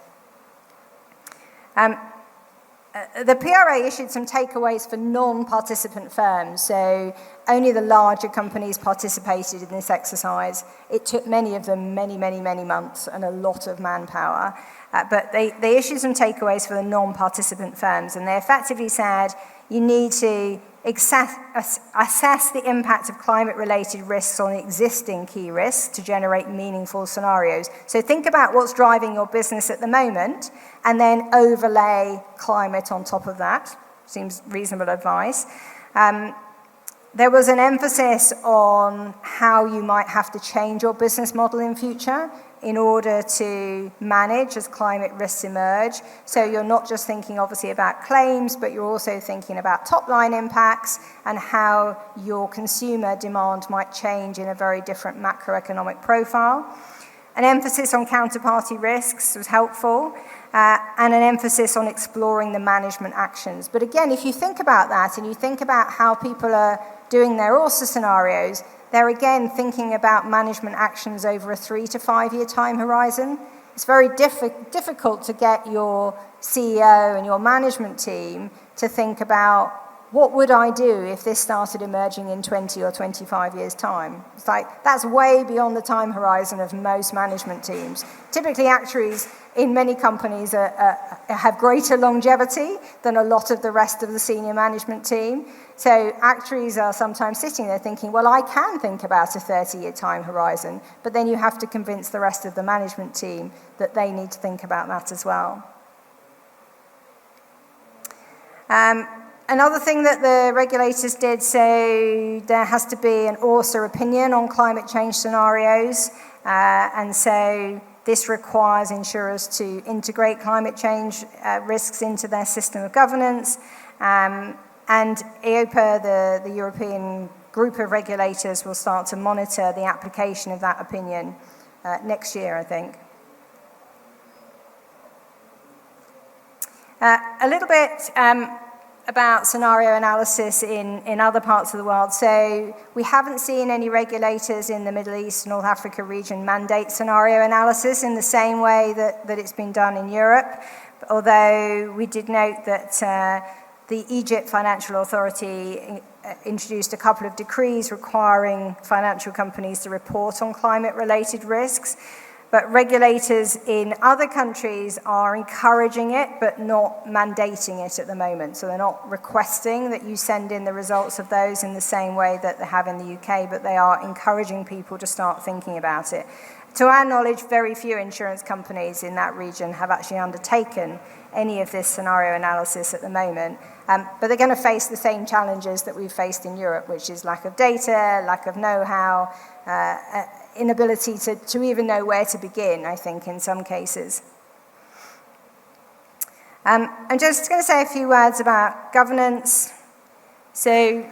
The PRA issued some takeaways for non-participant firms, so only the larger companies participated in this exercise. It took many of them many months and a lot of manpower, but they issued some takeaways for the non-participant firms, and they effectively said you need to assess the impact of climate-related risks on existing key risks to generate meaningful scenarios. So think about what's driving your business at the moment, and then overlay climate on top of that. Seems reasonable advice. There was an emphasis on how you might have to change your business model in future in order to manage as climate risks emerge. So you're not just thinking obviously about claims, but you're also thinking about top-line impacts and how your consumer demand might change in a very different macroeconomic profile. An emphasis on counterparty risks was helpful, and an emphasis on exploring the management actions. But again, if you think about that and you think about how people are doing their ORSA scenarios, they're again thinking about management actions over a 3 to 5 year time horizon. It's very difficult to get your CEO and your management team to think about what would I do if this started emerging in 20 or 25 years' time? It's like, that's way beyond the time horizon of most management teams. Typically, actuaries in many companies have greater longevity than a lot of the rest of the senior management team. So actuaries are sometimes sitting there thinking, well, I can think about a 30-year time horizon, but then you have to convince the rest of the management team that they need to think about that as well. Another thing that the regulators did, so there has to be an ORSA opinion on climate change scenarios, and so this requires insurers to integrate climate change risks into their system of governance, and EIOPA, the European group of regulators, will start to monitor the application of that opinion next year, I think. A little bit about scenario analysis in other parts of the world. So we haven't seen any regulators in the Middle East, North Africa region mandate scenario analysis in the same way that it's been done in Europe, although we did note that the Egypt Financial Authority introduced a couple of decrees requiring financial companies to report on climate-related risks. But regulators in other countries are encouraging it, but not mandating it at the moment. So they're not requesting that you send in the results of those in the same way that they have in the UK, but they are encouraging people to start thinking about it. To our knowledge, very few insurance companies in that region have actually undertaken any of this scenario analysis at the moment. But they're going to face the same challenges that we've faced in Europe, which is lack of data, lack of know-how, inability to even know where to begin, I think, in some cases. I'm just going to say a few words about governance. So,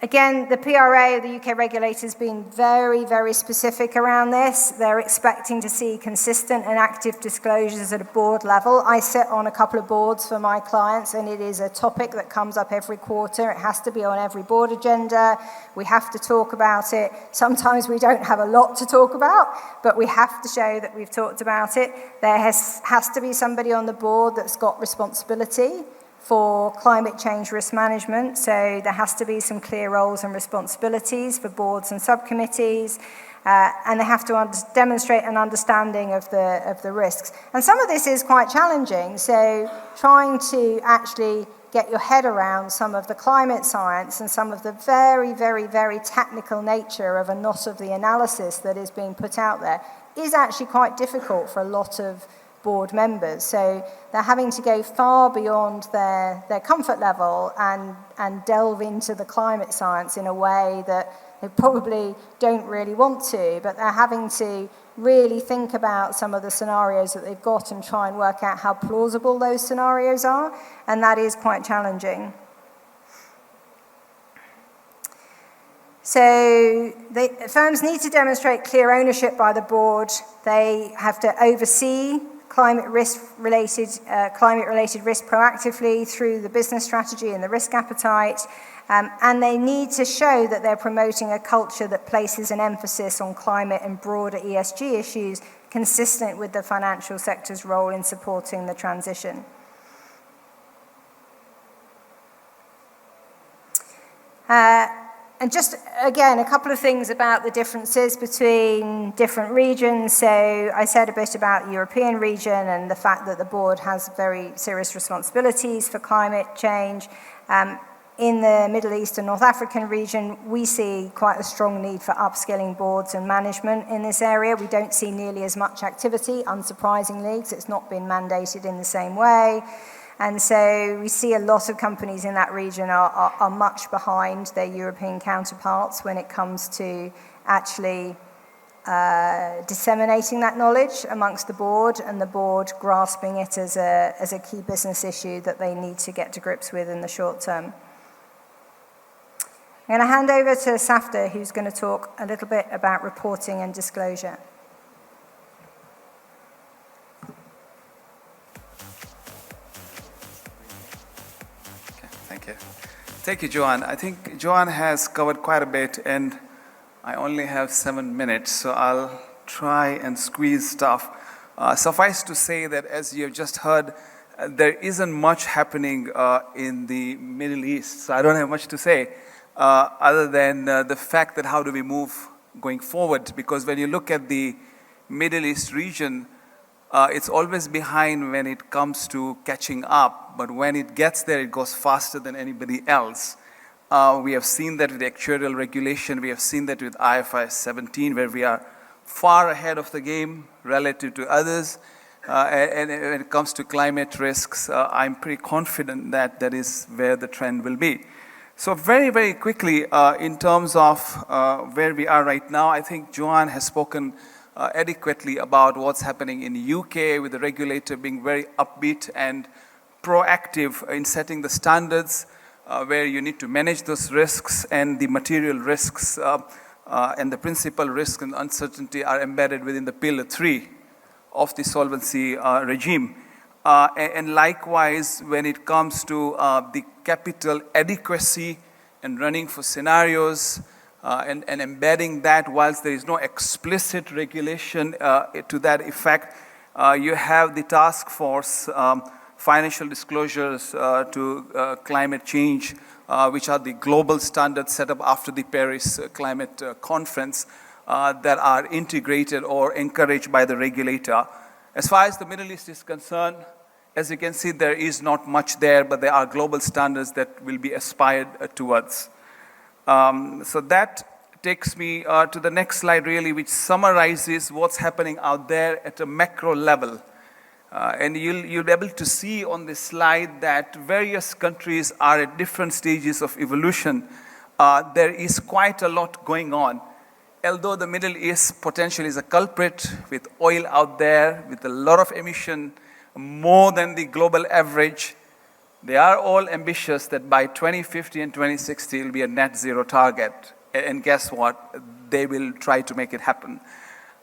again, the PRA, the UK regulators, been very, very specific around this. They're expecting to see consistent and active disclosures at a board level. I sit on a couple of boards for my clients, and it is a topic that comes up every quarter. It has to be on every board agenda. We have to talk about it. Sometimes we don't have a lot to talk about, but we have to show that we've talked about it. There has to be somebody on the board that's got responsibility for climate change risk management, so there has to be some clear roles and responsibilities for boards and subcommittees, and they have to demonstrate an understanding of the risks. And some of this is quite challenging, so trying to actually get your head around some of the climate science and some of the very, very, very technical nature of a lot of the analysis that is being put out there is actually quite difficult for a lot of board members. So they're having to go far beyond their comfort level and delve into the climate science in a way that they probably don't really want to, but they're having to really think about some of the scenarios that they've got and try and work out how plausible those scenarios are, and that is quite challenging. So firms need to demonstrate clear ownership by the board. They have to oversee climate-related risk proactively through the business strategy and the risk appetite, and they need to show that they're promoting a culture that places an emphasis on climate and broader ESG issues consistent with the financial sector's role in supporting the transition. And just, again, a couple of things about the differences between different regions. So I said a bit about the European region and the fact that the board has very serious responsibilities for climate change. In the Middle East and North African region, we see quite a strong need for upskilling boards and management in this area. We don't see nearly as much activity, unsurprisingly, because it's not been mandated in the same way. And so we see a lot of companies in that region are much behind their European counterparts when it comes to actually disseminating that knowledge amongst the board, and the board grasping it as a key business issue that they need to get to grips with in the short term. I'm going to hand over to Safder, who's going to talk a little bit about reporting and disclosure. Thank you, Joanne. I think Joanne has covered quite a bit, and I only have 7 minutes, so I'll try and squeeze stuff. Suffice to say that, as you have just heard, there isn't much happening in the Middle East, so I don't have much to say, other than the fact that how do we move going forward, because when you look at the Middle East region, it's always behind when it comes to catching up, but when it gets there, it goes faster than anybody else. We have seen that with the actuarial regulation. We have seen that with IFRS 17, where we are far ahead of the game relative to others. And when it comes to climate risks, I'm pretty confident that that is where the trend will be. So very, very quickly, in terms of where we are right now, I think Joanne has spoken adequately about what's happening in the UK, with the regulator being very upbeat and proactive in setting the standards where you need to manage those risks, and the material risks and the principal risk and uncertainty are embedded within the Pillar 3 of the solvency regime. And likewise, when it comes to the capital adequacy and running for scenarios, and embedding that, whilst there is no explicit regulation to that effect, you have the task force financial disclosures to climate change, which are the global standards set up after the Paris Climate Conference. that are integrated or encouraged by the regulator. As far as the Middle East is concerned, as you can see, there is not much there, but there are global standards that will be aspired towards. So that takes me to the next slide, really, which summarizes what's happening out there at a macro level. And you'll be able to see on this slide that various countries are at different stages of evolution. There is quite a lot going on. Although the Middle East potentially is a culprit with oil out there, with a lot of emission, more than the global average, they are all ambitious that by 2050 and 2060 it will be a net zero target. And guess what? They will try to make it happen.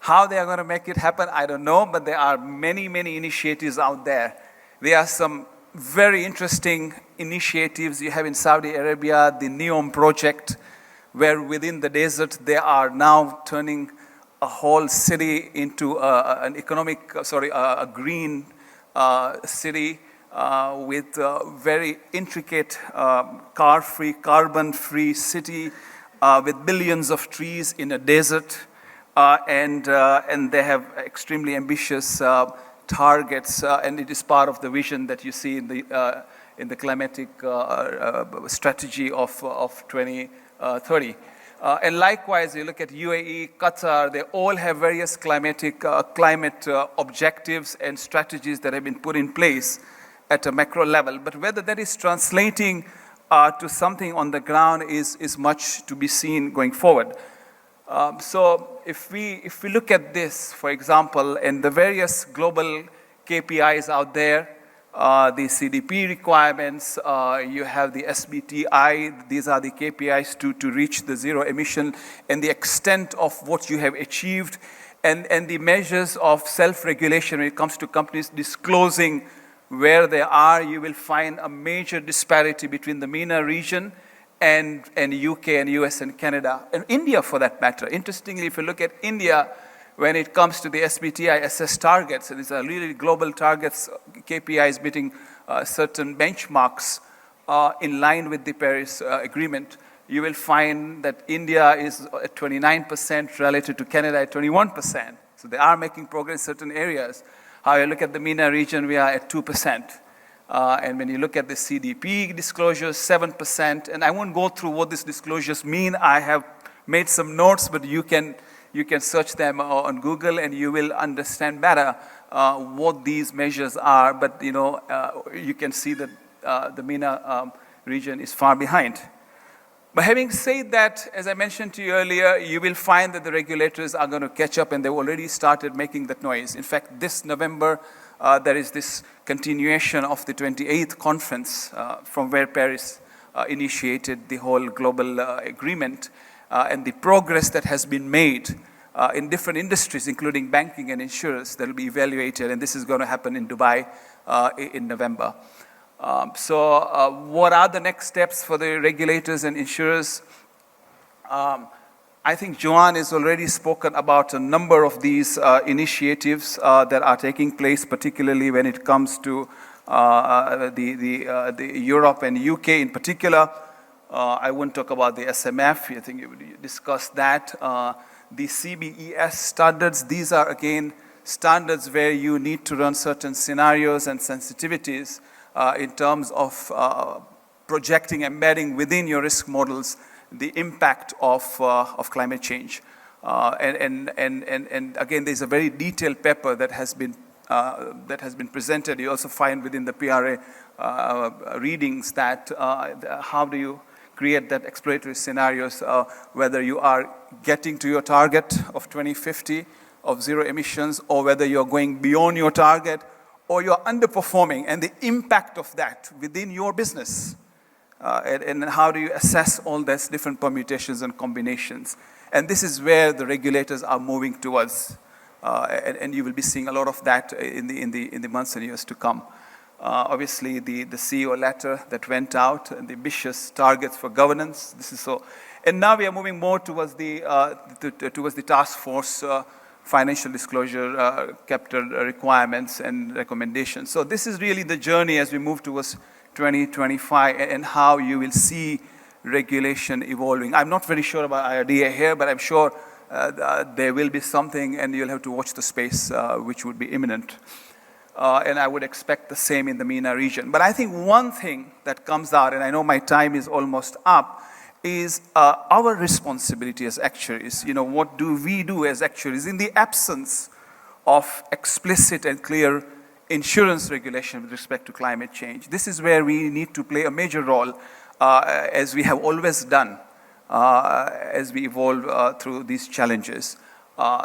How they are going to make it happen, I don't know, but there are many, many initiatives out there. There are some very interesting initiatives you have in Saudi Arabia, the NEOM project, where within the desert they are now turning a whole city into a green city with very intricate car-free, carbon-free city with billions of trees in a desert. And they have extremely ambitious targets, and it is part of the vision that you see in the climatic strategy of 2030. And likewise, you look at UAE, Qatar, they all have various climate objectives and strategies that have been put in place at a macro level. But whether that is translating to something on the ground is much to be seen going forward. So if we look at this, for example, and the various global KPIs out there, the CDP requirements, you have the SBTI, these are the KPIs to reach the zero emission, and the extent of what you have achieved, and the measures of self-regulation when it comes to companies disclosing where they are. You will find a major disparity between the MENA region and UK and US and Canada, and India for that matter. Interestingly, if you look at India, when it comes to the SBTI SS targets, and these are really global targets, KPIs meeting certain benchmarks in line with the Paris Agreement, you will find that India is at 29% relative to Canada at 21%. So they are making progress in certain areas. How you look at the MENA region, we are at 2%. And when you look at the CDP disclosures, 7%. And I won't go through what these disclosures mean. I have made some notes, but you can search them on Google and you will understand better what these measures are. But you can see that the MENA region is far behind. But having said that, as I mentioned to you earlier, you will find that the regulators are going to catch up, and they've already started making that noise. In fact, this November, there is this continuation of the 28th conference from where Paris initiated the whole global agreement, and the progress that has been made in different industries, including banking and insurance, that will be evaluated, and this is going to happen in Dubai in November. So what are the next steps for the regulators and insurers? I think Joanne has already spoken about a number of these initiatives that are taking place, particularly when it comes to the Europe and UK in particular. I won't talk about the SMF. I think you discussed that. The CBES standards, these are again standards where you need to run certain scenarios and sensitivities in terms of projecting, embedding within your risk models the impact of climate change. And again, there's a very detailed paper that has been presented. You also find within the PRA readings that how do you create that exploratory scenarios, whether you are getting to your target of 2050 of zero emissions, or whether you're going beyond your target, or you're underperforming, and the impact of that within your business. And how do you assess all these different permutations and combinations? And this is where the regulators are moving towards. And you will be seeing a lot of that in the months and years to come. Obviously, the CEO letter that went out, and the ambitious targets for governance. This is so. And now we are moving more towards the task force financial disclosure, capital requirements and recommendations. So this is really the journey as we move towards 2025 and how you will see regulation evolving. I'm not very sure about IRDA here, but I'm sure there will be something, and you'll have to watch the space, which would be imminent. And I would expect the same in the MENA region. But I think one thing that comes out, and I know my time is almost up, is our responsibility as actuaries. What do we do as actuaries in the absence of explicit and clear insurance regulation with respect to climate change? This is where we need to play a major role, as we have always done, as we evolve through these challenges.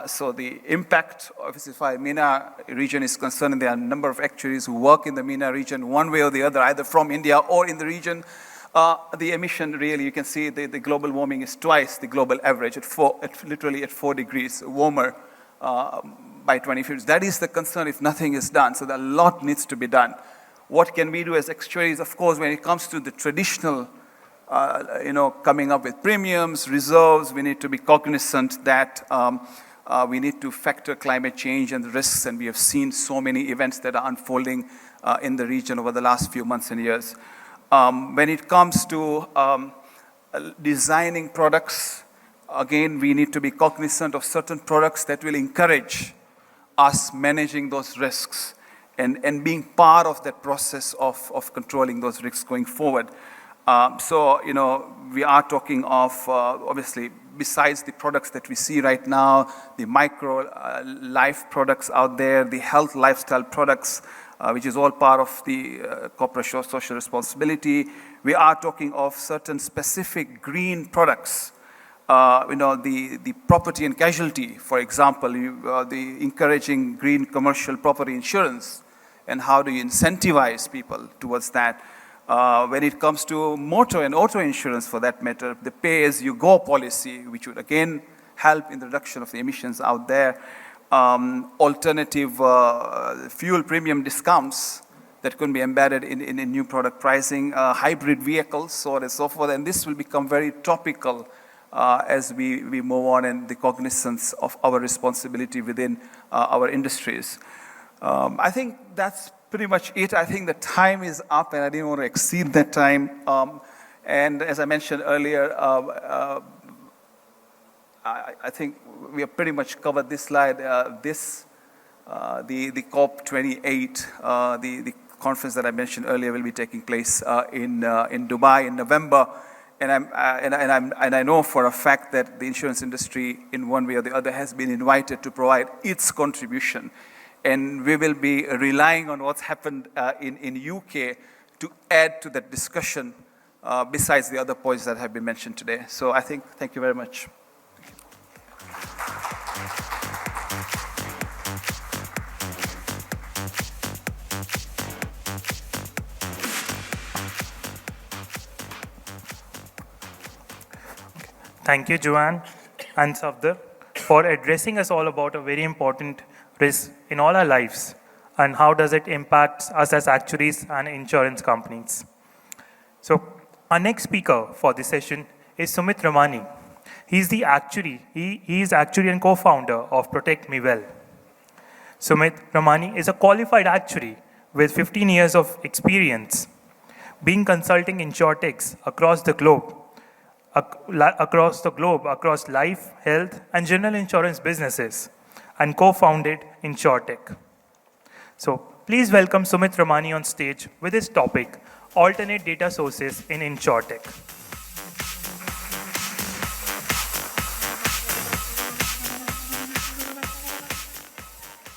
So the impact, obviously, as far as MENA region is concerned, and there are a number of actuaries who work in the MENA region one way or the other, either from India or in the region. The emission, really, you can see the global warming is twice the global average, literally at 4 degrees warmer by 2050. That is the concern if nothing is done. So a lot needs to be done. What can we do as actuaries? Of course, when it comes to the traditional, coming up with premiums, reserves, we need to be cognizant that we need to factor climate change and the risks, and we have seen so many events that are unfolding in the region over the last few months and years. When it comes to designing products, again, we need to be cognizant of certain products that will encourage us managing those risks and being part of that process of controlling those risks going forward. So, we are talking of, obviously, besides the products that we see right now, the micro life products out there, the health lifestyle products, which is all part of the corporate social responsibility. We are talking of certain specific green products, the property and casualty, for example, the encouraging green commercial property insurance, and how do you incentivize people towards that. When it comes to motor and auto insurance, for that matter, the pay-as-you-go policy, which would again help in the reduction of the emissions out there, alternative fuel premium discounts that can be embedded in new product pricing, hybrid vehicles, so on and so forth, and this will become very topical as we move on, and the cognizance of our responsibility within our industries. I think that's pretty much it. I think the time is up, and I didn't want to exceed that time. And as I mentioned earlier, I think we have pretty much covered this slide. The COP28, the conference that I mentioned earlier, will be taking place in Dubai in November. And I know for a fact that the insurance industry, in one way or the other, has been invited to provide its contribution. And we will be relying on what's happened in UK to add to that discussion, besides the other points that have been mentioned today. So I think, thank you very much. Thank you, Joanne and Safder, for addressing us all about a very important risk in all our lives and how does it impact us as actuaries and insurance companies. So our next speaker for this session is Sumit Ramani. He's the actuary. He is actuary and co-founder of Protect Me Well. Sumit Ramani is a qualified actuary with 15 years of experience, being consulting Insurtechs across the globe, across life, health, and general insurance businesses, and co-founded Insurtech. So please welcome Sumit Ramani on stage with his topic, Alternate Data Sources in Insurtech.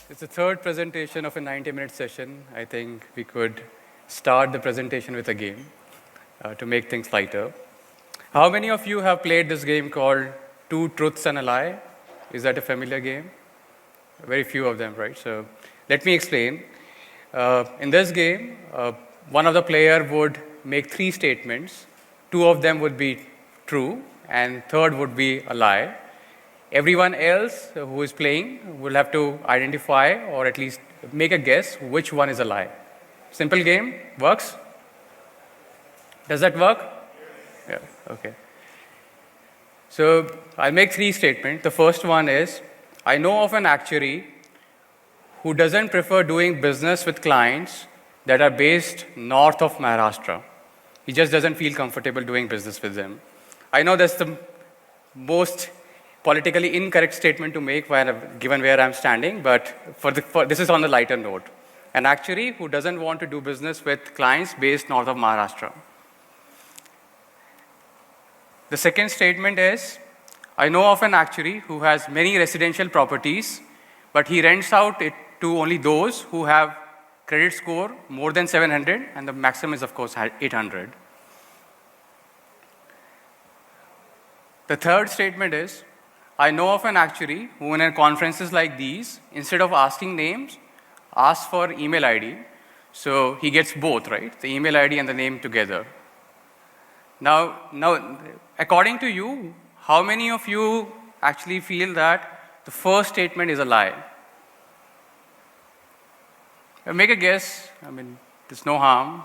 It's the third presentation of a 90-minute session. I think we could start the presentation with a game to make things lighter. How many of you have played this game called Two Truths and a Lie? Is that a familiar game? Very few of them, right? So let me explain. In this game, one of the players would make 3 statements. 2 of them would be true, and third would be a lie. Everyone else who is playing will have to identify or at least make a guess which one is a lie. Simple game, works? Does that work? Yeah, okay. So I'll make 3 statements. The first one is, I know of an actuary who doesn't prefer doing business with clients that are based north of Maharashtra. He just doesn't feel comfortable doing business with them. I know that's the most politically incorrect statement to make given where I'm standing, but this is on the lighter note. An actuary who doesn't want to do business with clients based north of Maharashtra. The second statement is, I know of an actuary who has many residential properties, but he rents out it to only those who have credit score more than 700, and the maximum is, of course, 800. The third statement is, I know of an actuary who in conferences like these, instead of asking names, asks for email ID. So he gets both, right? The email ID and the name together. Now, according to you, how many of you actually feel that the first statement is a lie? Make a guess. I mean, there's no harm.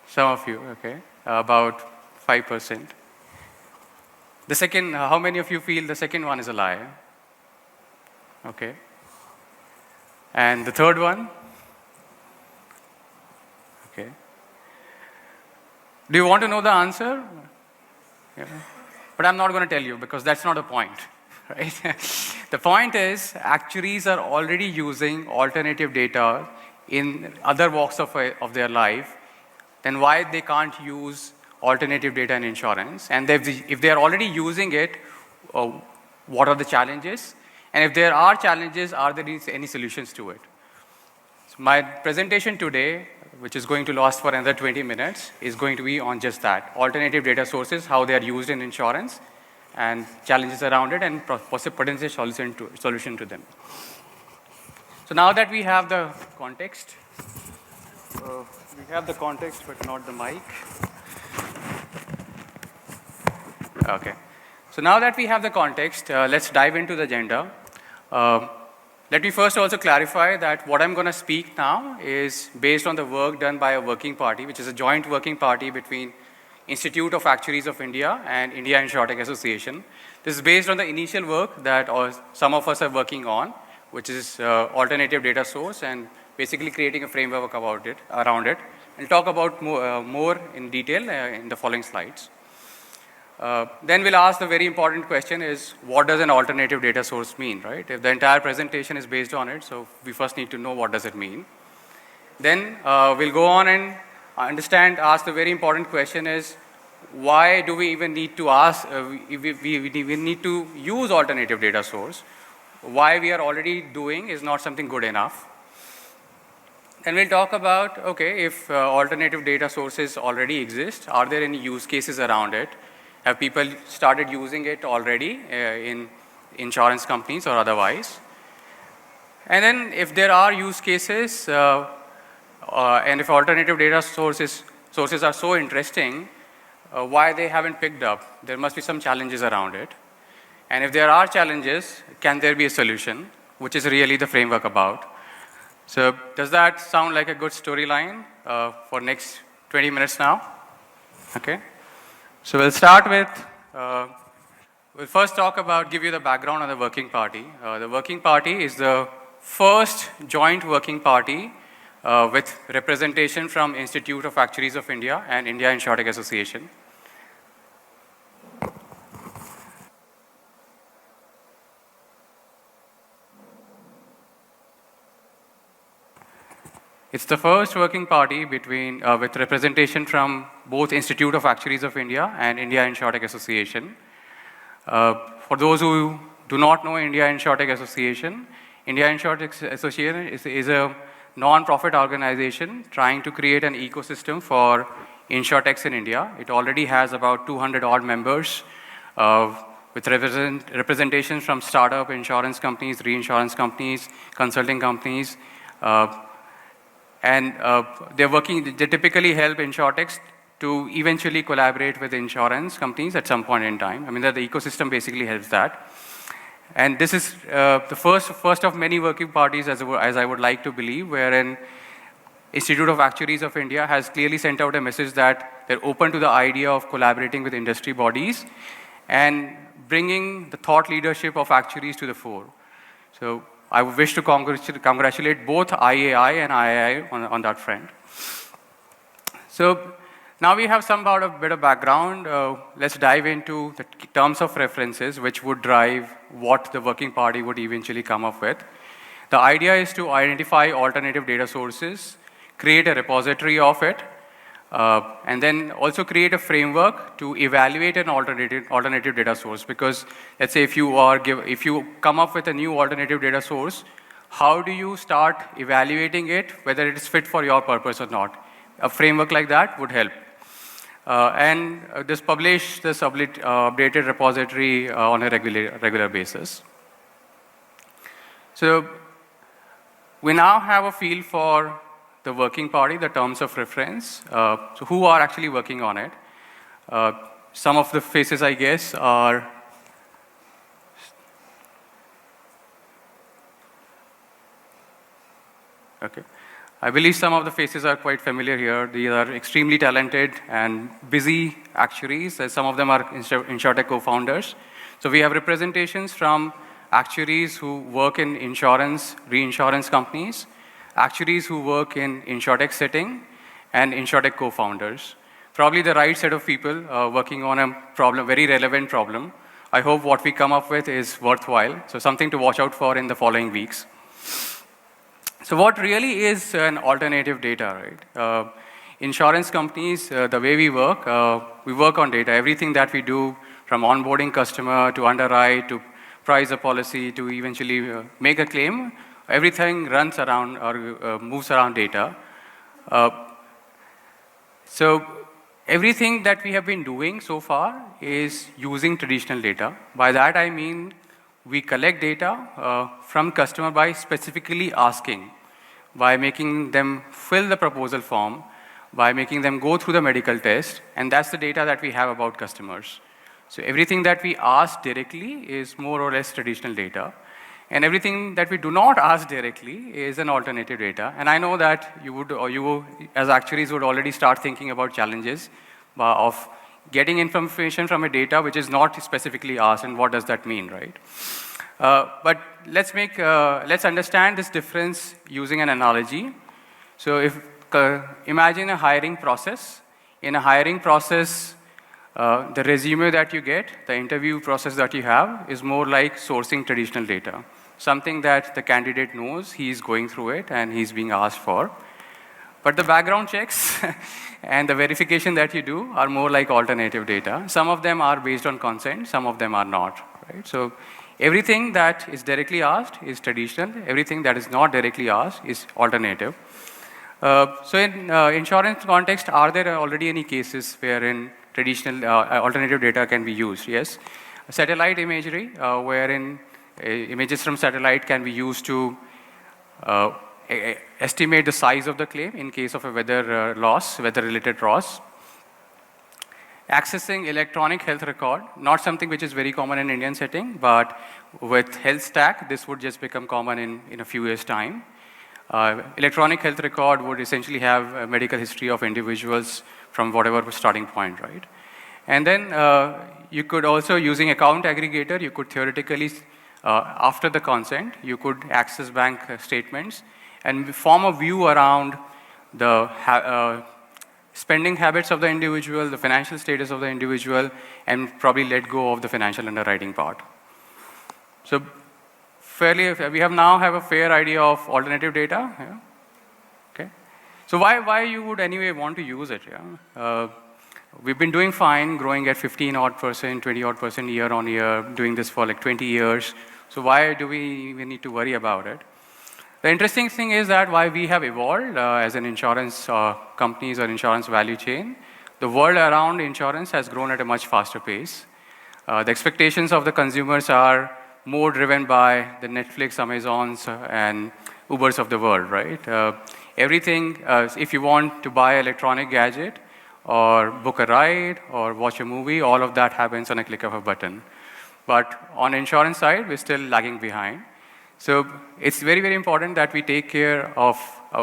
Some of you, okay, about 5%. The second, how many of you feel the second one is a lie? Okay. And the third one? Okay. Do you want to know the answer? Yeah. But I'm not going to tell you because that's not the point, right? The point is, actuaries are already using alternative data in other walks of their life. Then why they can't use alternative data in insurance? And if they are already using it, what are the challenges? And if there are challenges, are there any solutions to it? So my presentation today, which is going to last for another 20 minutes, is going to be on just that. Alternative data sources, how they are used in insurance, and challenges around it, and potential solution to them. So now that we have the context, but not the mic. Okay. So now that we have the context, let's dive into the agenda. Let me first also clarify that what I'm going to speak now is based on the work done by a working party, which is a joint working party between Institute of Actuaries of India and India Insurtech Association. This is based on the initial work that some of us are working on, which is alternative data source, and basically creating a framework around it. We'll talk about more in detail in the following slides. Then we'll ask the very important question is, what does an alternative data source mean, right? If the entire presentation is based on it, so we first need to know what does it mean. Then we'll go on and ask the very important question is, why do we even need to we need to use alternative data source? Why we are already doing is not something good enough. And we'll talk about, okay, if alternative data sources already exist, are there any use cases around it? Have people started using it already in insurance companies or otherwise? And then if there are use cases, and if alternative data sources are so interesting, why they haven't picked up? There must be some challenges around it. And if there are challenges, can there be a solution, which is really the framework about? So does that sound like a good storyline for next 20 minutes now? Okay. So we'll start with, we'll first give you the background on the working party. The working party is the first joint working party with representation from Institute of Actuaries of India and India Insurtech Association. It's the first working party with representation from both Institute of Actuaries of India and India Insurtech Association. For those who do not know India Insurtech Association, India Insurtech Association is a non-profit organization trying to create an ecosystem for insurtechs in India. It already has about 200 odd members with representations from startup insurance companies, reinsurance companies, consulting companies, and they typically help insurtechs to eventually collaborate with insurance companies at some point in time. I mean, the ecosystem basically helps that. And this is the first of many working parties, as I would like to believe, wherein Institute of Actuaries of India has clearly sent out a message that they're open to the idea of collaborating with industry bodies and bringing the thought leadership of actuaries to the fore. So I wish to congratulate both IAI and III on that front. So Now we have some bit of background. Let's dive into the terms of references, which would drive what the working party would eventually come up with. The idea is to identify alternative data sources, create a repository of it, and then also create a framework to evaluate an alternative data source. Because let's say if you come up with a new alternative data source, how do you start evaluating it, whether it is fit for your purpose or not? A framework like that would help. Publish this updated repository on a regular basis. So we now have a feel for the working party, the terms of reference. So who are actually working on it? Some of the faces, I guess, are okay. I believe some of the faces are quite familiar here. These are extremely talented and busy actuaries. Some of them are Insurtech co-founders. So we have representations from actuaries who work in insurance, reinsurance companies, actuaries who work in Insurtech setting, and Insurtech co-founders. Probably the right set of people working on a problem, very relevant problem. I hope what we come up with is worthwhile. So something to watch out for in the following weeks. So what really is an alternative data, right? Insurance companies, the way we work on data. Everything that we do, from onboarding customer to underwrite to price a policy to eventually make a claim, everything runs around or moves around data. So everything that we have been doing so far is using traditional data. By that I mean we collect data from customer by specifically asking, by making them fill the proposal form, by making them go through the medical test, and that's the data that we have about customers. So everything that we ask directly is more or less traditional data, and everything that we do not ask directly is an alternative data. And I know that you as actuaries would already start thinking about challenges of getting information from a data which is not specifically asked, and what does that mean, right? But let's understand this difference using an analogy. So imagine a hiring process. In a hiring process, the resume that you get, the interview process that you have is more like sourcing traditional data. Something that the candidate knows, he's going through it and he's being asked for. But the background checks and the verification that you do are more like alternative data. Some of them are based on consent, some of them are not, right? So everything that is directly asked is traditional. Everything that is not directly asked is alternative. So in insurance context, are there already any cases wherein traditional alternative data can be used? Yes. Satellite imagery, wherein images from satellite can be used to estimate the size of the claim in case of a weather-related loss. Accessing electronic health record, not something which is very common in Indian setting, but with health stack, this would just become common in a few years' time. Electronic health record would essentially have a medical history of individuals from whatever starting point, right? And then you could also, using account aggregator, you could theoretically, after the consent, you could access bank statements and form a view around the spending habits of the individual, the financial status of the individual, and probably let go of the financial underwriting part. So we now have a fair idea of alternative data. Yeah? Okay. So why you would anyway want to use it? Yeah? We've been doing fine, growing at 15-odd%, 20-odd% year on year, doing this for like 20 years. So why do we even need to worry about it? The interesting thing is that why we have evolved as an insurance companies or insurance value chain, the world around insurance has grown at a much faster pace. The expectations of the consumers are more driven by the Netflix, Amazons, and Ubers of the world, right? Everything, if you want to buy an electronic gadget or book a ride or watch a movie, all of that happens on a click of a button. But on insurance side, we're still lagging behind. So it's very, very important that we take care of,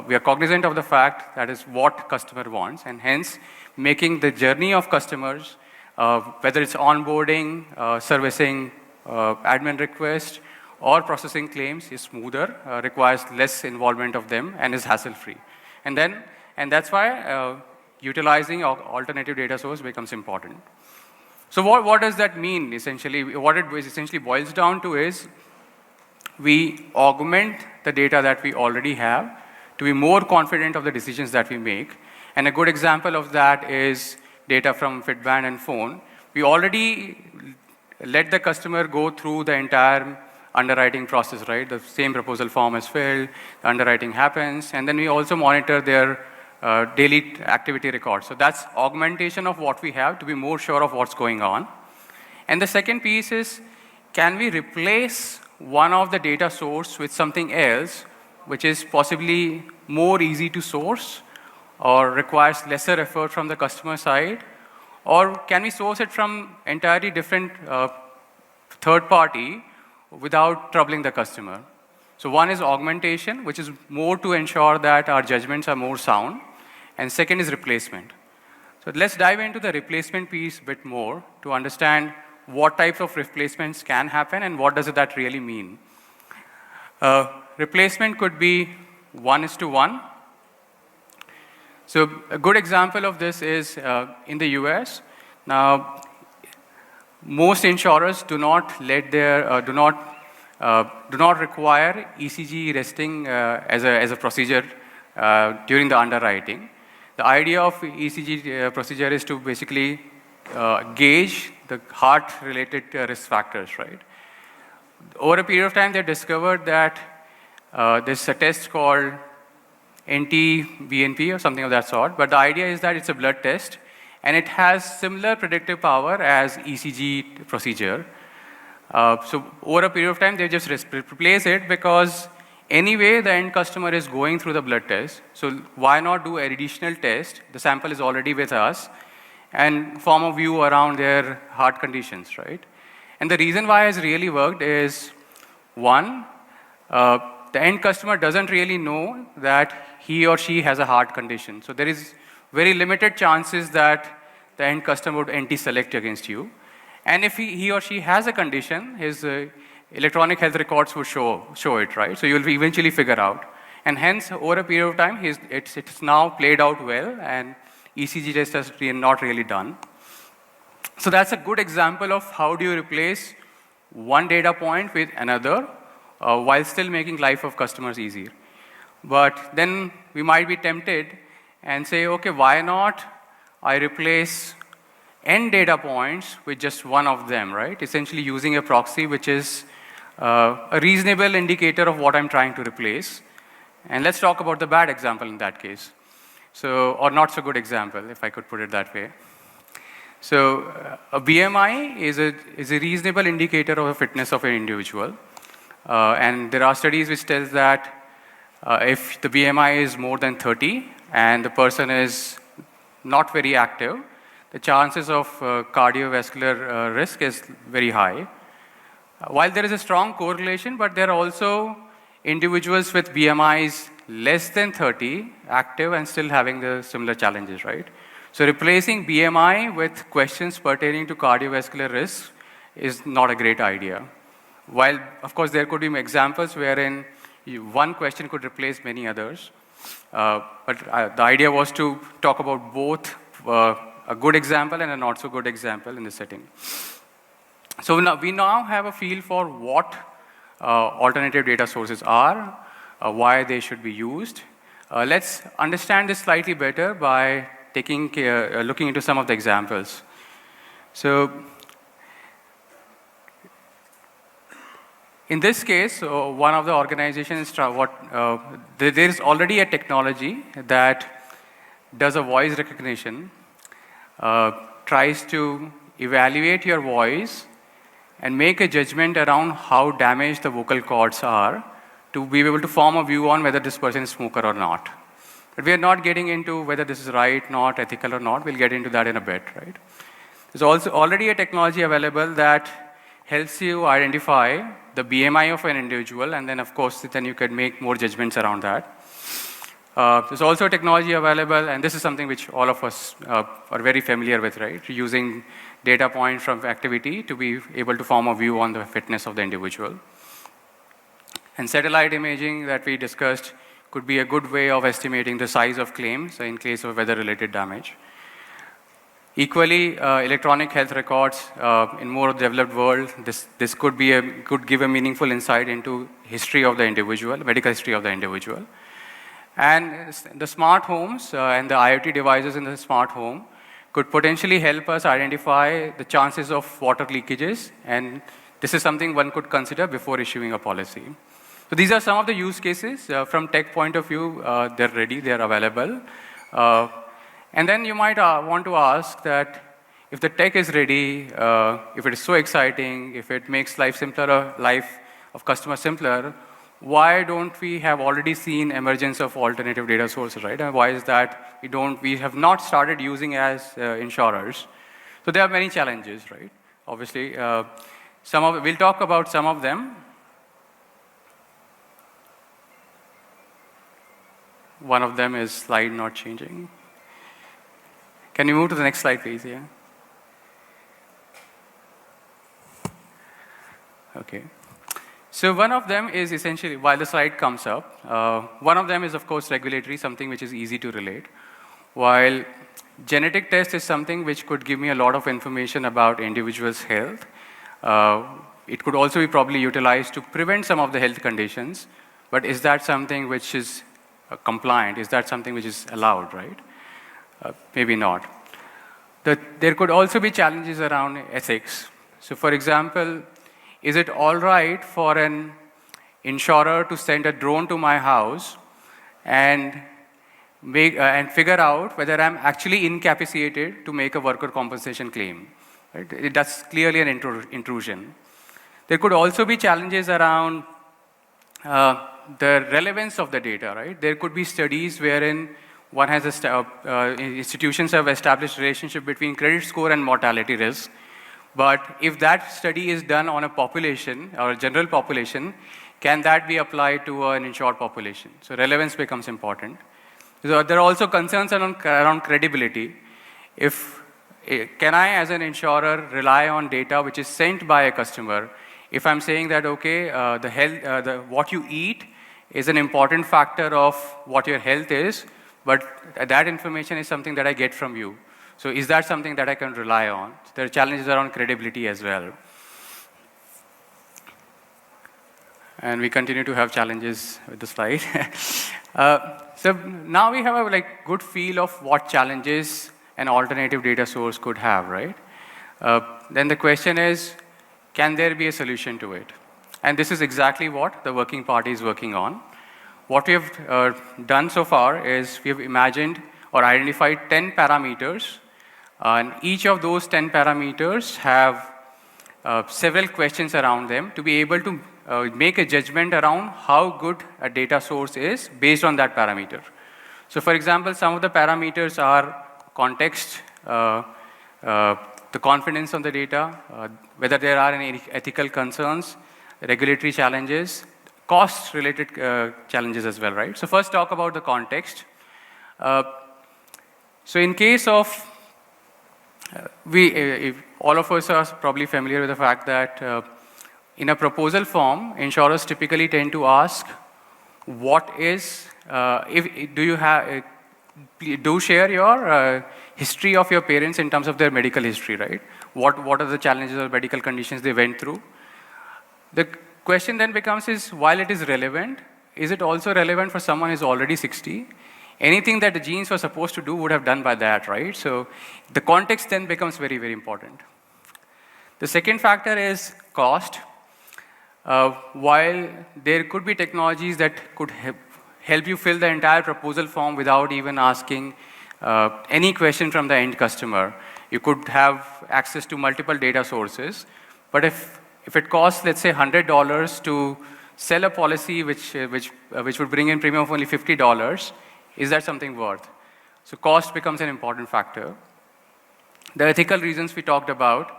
we are cognizant of the fact that is what customer wants, and hence making the journey of customers, whether it's onboarding, servicing, admin request, or processing claims is smoother, requires less involvement of them, and is hassle-free. And that's why utilizing alternative data source becomes important. So what does that mean, essentially? What it essentially boils down to is we augment the data that we already have to be more confident of the decisions that we make. And a good example of that is data from Fitband and phone. We already let the customer go through the entire underwriting process, right? The same proposal form is filled, the underwriting happens, and then we also monitor their daily activity records. So that's augmentation of what we have to be more sure of what's going on. And the second piece is, can we replace one of the data source with something else which is possibly more easy to source or requires lesser effort from the customer side? Or can we source it from entirely different third party without troubling the customer? So one is augmentation, which is more to ensure that our judgments are more sound. And second is replacement. So let's dive into the replacement piece a bit more to understand what types of replacements can happen and what does that really mean. Replacement could be 1:1. So a good example of this is in the US. Now, most insurers do not let their do not require ECG resting as a procedure during the underwriting. The idea of ECG procedure is to basically gauge the heart-related risk factors, right? Over a period of time, they discovered that there's a test called NT-BNP or something of that sort, but the idea is that it's a blood test, and it has similar predictive power as ECG procedure. So over a period of time, they just replace it because anyway, the end customer is going through the blood test. So why not do an additional test? The sample is already with us and form a view around their heart conditions, right? And the reason why it's really worked is, one, the end customer doesn't really know that he or she has a heart condition. So there is very limited chances that the end customer would anti-select against you. And if he or she has a condition, his electronic health records would show it, right? So you'll eventually figure out. And hence, over a period of time, it's now played out well, and ECG test has not really done. So that's a good example of how do you replace one data point with another while still making life of customers easier. But then we might be tempted and say, okay, why not I replace n data points with just one of them, right? Essentially using a proxy which is a reasonable indicator of what I'm trying to replace. And let's talk about the bad example in that case. So, or not so good example, if I could put it that way. So a BMI is a reasonable indicator of the fitness of an individual. And there are studies which tell that if the BMI is more than 30 and the person is not very active, the chances of cardiovascular risk is very high. While there is a strong correlation, but there are also individuals with BMIs less than 30 active and still having the similar challenges, right? So replacing BMI with questions pertaining to cardiovascular risk is not a great idea. While, of course, there could be examples wherein one question could replace many others. But the idea was to talk about both a good example and a not so good example in this setting. So we now have a feel for what alternative data sources are, why they should be used. Let's understand this slightly better by looking into some of the examples. So in this case, one of the organizations, there is already a technology that does a voice recognition, tries to evaluate your voice and make a judgment around how damaged the vocal cords are to be able to form a view on whether this person is a smoker or not. But we are not getting into whether this is right, not ethical or not. We'll get into that in a bit, right? There's also already a technology available that helps you identify the BMI of an individual, and then, of course, then you can make more judgments around that. There's also technology available, and this is something which all of us are very familiar with, right? Using data points from activity to be able to form a view on the fitness of the individual. And satellite imaging that we discussed could be a good way of estimating the size of claims in case of weather-related damage. Equally, electronic health records in more developed world, this could give a meaningful insight into history of the individual, medical history of the individual. And the smart homes and the IoT devices in the smart home could potentially help us identify the chances of water leakages, and this is something one could consider before issuing a policy. So these are some of the use cases. From tech point of view, they're ready, they're available. And then you might want to ask that if the tech is ready, if it is so exciting, if it makes life simpler, life of customers simpler, why don't we have already seen emergence of alternative data sources, right? And why is that we have not started using as insurers? So there are many challenges, right? Obviously, we'll talk about some of them. One of them is slide not changing. Can you move to the next slide, please? Yeah. Okay. So one of them is essentially, while the slide comes up, one of them is, of course, regulatory, something which is easy to relate. While genetic test is something which could give me a lot of information about individuals' health, it could also be probably utilized to prevent some of the health conditions, but is that something which is compliant? Is that something which is allowed, right? Maybe not. There could also be challenges around ethics. So for example, is it all right for an insurer to send a drone to my house and figure out whether I'm actually incapacitated to make a worker compensation claim? Right? That's clearly an intrusion. There could also be challenges around the relevance of the data, right? There could be studies wherein one has institutions have established relationship between credit score and mortality risk. But if that study is done on a population or a general population, can that be applied to an insured population? So relevance becomes important. So there are also concerns around credibility. Can I, as an insurer, rely on data which is sent by a customer? If I'm saying that, okay, what you eat is an important factor of what your health is, but that information is something that I get from you. So is that something that I can rely on? There are challenges around credibility as well. And we continue to have challenges with the slide. So now we have a good feel of what challenges an alternative data source could have, right? Then the question is, can there be a solution to it? And this is exactly what the working party is working on. What we have done so far is we have imagined or identified 10 parameters, and each of those 10 parameters have several questions around them to be able to make a judgment around how good a data source is based on that parameter. So for example, some of the parameters are context, the confidence on the data, whether there are any ethical concerns, regulatory challenges, cost-related challenges as well, right? So first talk about the context. So in case of, all of us are probably familiar with the fact that in a proposal form, insurers typically tend to ask, do share your history of your parents in terms of their medical history, right? What are the challenges or medical conditions they went through? The question then becomes while it is relevant, is it also relevant for someone who is already 60? Anything that the genes were supposed to do would have done by that, right? So the context then becomes very, very important. The second factor is cost. While there could be technologies that could help you fill the entire proposal form without even asking any question from the end customer, you could have access to multiple data sources. But if it costs, let's say, $100 to sell a policy which would bring in premium of only $50, is that something worth? So cost becomes an important factor. The ethical reasons we talked about,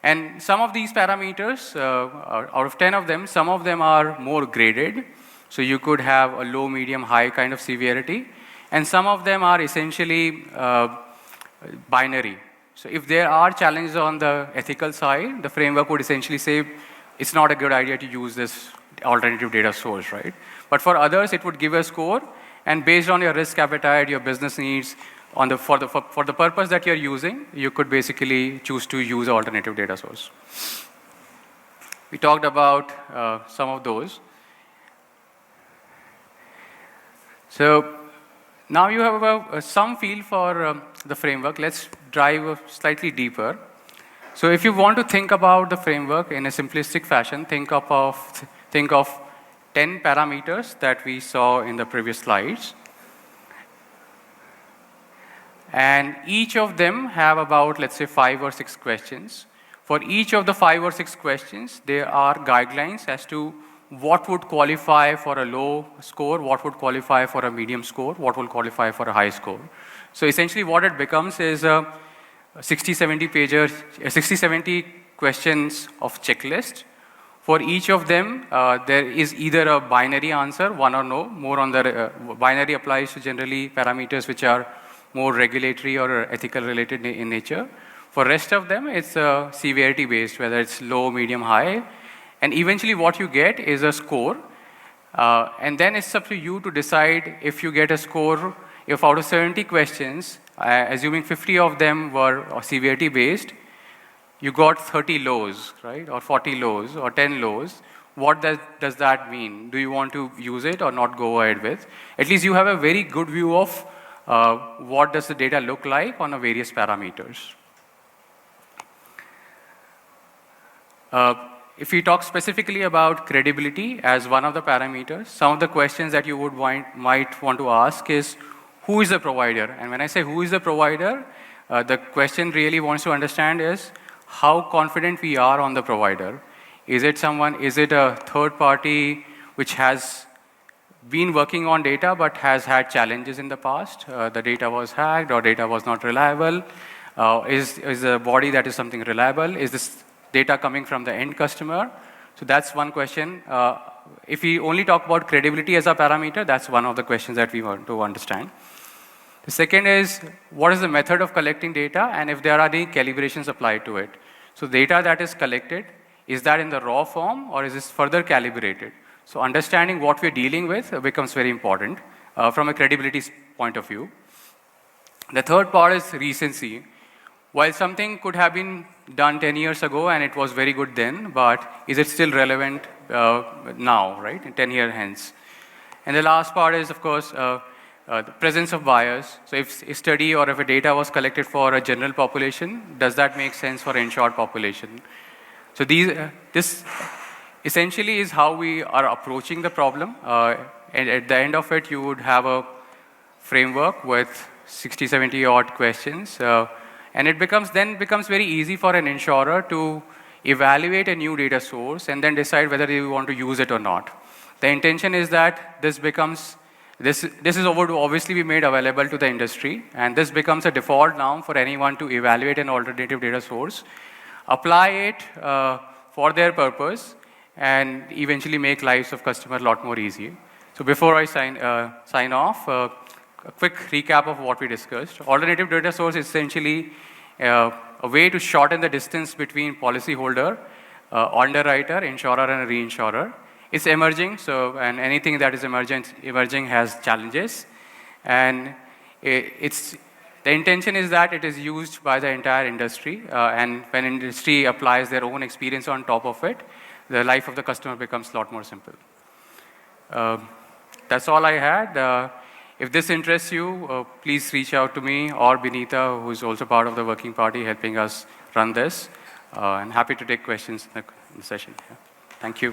and some of these parameters, out of 10 of them, some of them are more graded. So you could have a low, medium, high kind of severity. And some of them are essentially binary. So if there are challenges on the ethical side, the framework would essentially say it's not a good idea to use this alternative data source, right? But for others, it would give a score, and based on your risk appetite, your business needs, for the purpose that you're using, you could basically choose to use an alternative data source. We talked about some of those. So now you have some feel for the framework. Let's dive slightly deeper. So if you want to think about the framework in a simplistic fashion, think of 10 parameters that we saw in the previous slides. And each of them have about, let's say, 5 or 6 questions. For each of the 5 or 6 questions, there are guidelines as to what would qualify for a low score, what would qualify for a medium score, what will qualify for a high score. So essentially what it becomes is a 60-70 questions of checklist. For each of them, there is either a binary answer, one or no. More on the binary applies to generally parameters which are more regulatory or ethical related in nature. For rest of them, it's severity based, whether it's low, medium, high. And eventually what you get is a score. And then it's up to you to decide if you get a score, if out of 70 questions, assuming 50 of them were severity based, you got 30 lows, right? Or 40 lows or 10 lows. What does that mean? Do you want to use it or not go ahead with? At least you have a very good view of what does the data look like on a various parameters. If we talk specifically about credibility as one of the parameters, some of the questions that you would might want to ask is, who is the provider? And when I say who is the provider, the question really wants to understand is how confident we are on the provider. Is it a third party which has been working on data but has had challenges in the past? The data was hacked or data was not reliable. Is the body that is something reliable? Is this data coming from the end customer? So that's one question. If we only talk about credibility as a parameter, that's one of the questions that we want to understand. The second is, what is the method of collecting data and if there are any calibrations applied to it? So data that is collected, is that in the raw form or is this further calibrated? So understanding what we're dealing with becomes very important from a credibility point of view. The third part is recency. While something could have been done 10 years ago and it was very good then, but is it still relevant now, right, 10 years hence? And the last part is, of course, the presence of bias. So if a study or if a data was collected for a general population, does that make sense for insured population? So this essentially is how we are approaching the problem. And at the end of it, you would have a framework with 60, 70 odd questions. And it becomes very easy for an insurer to evaluate a new data source and then decide whether they want to use it or not. The intention is that this is over to obviously be made available to the industry, and this becomes a default now for anyone to evaluate an alternative data source, apply it for their purpose, and eventually make lives of customers a lot more easy. So before I sign off, a quick recap of what we discussed. Alternative data source is essentially a way to shorten the distance between policyholder, underwriter, insurer, and a reinsurer. It's emerging, and anything that is emerging has challenges. And the intention is that it is used by the entire industry, and when industry applies their own experience on top of it, the life of the customer becomes a lot more simple. That's all I had. If this interests you, please reach out to me or Benita, who is also part of the working party helping us run this. I'm happy to take questions in the session. Yeah. Thank you.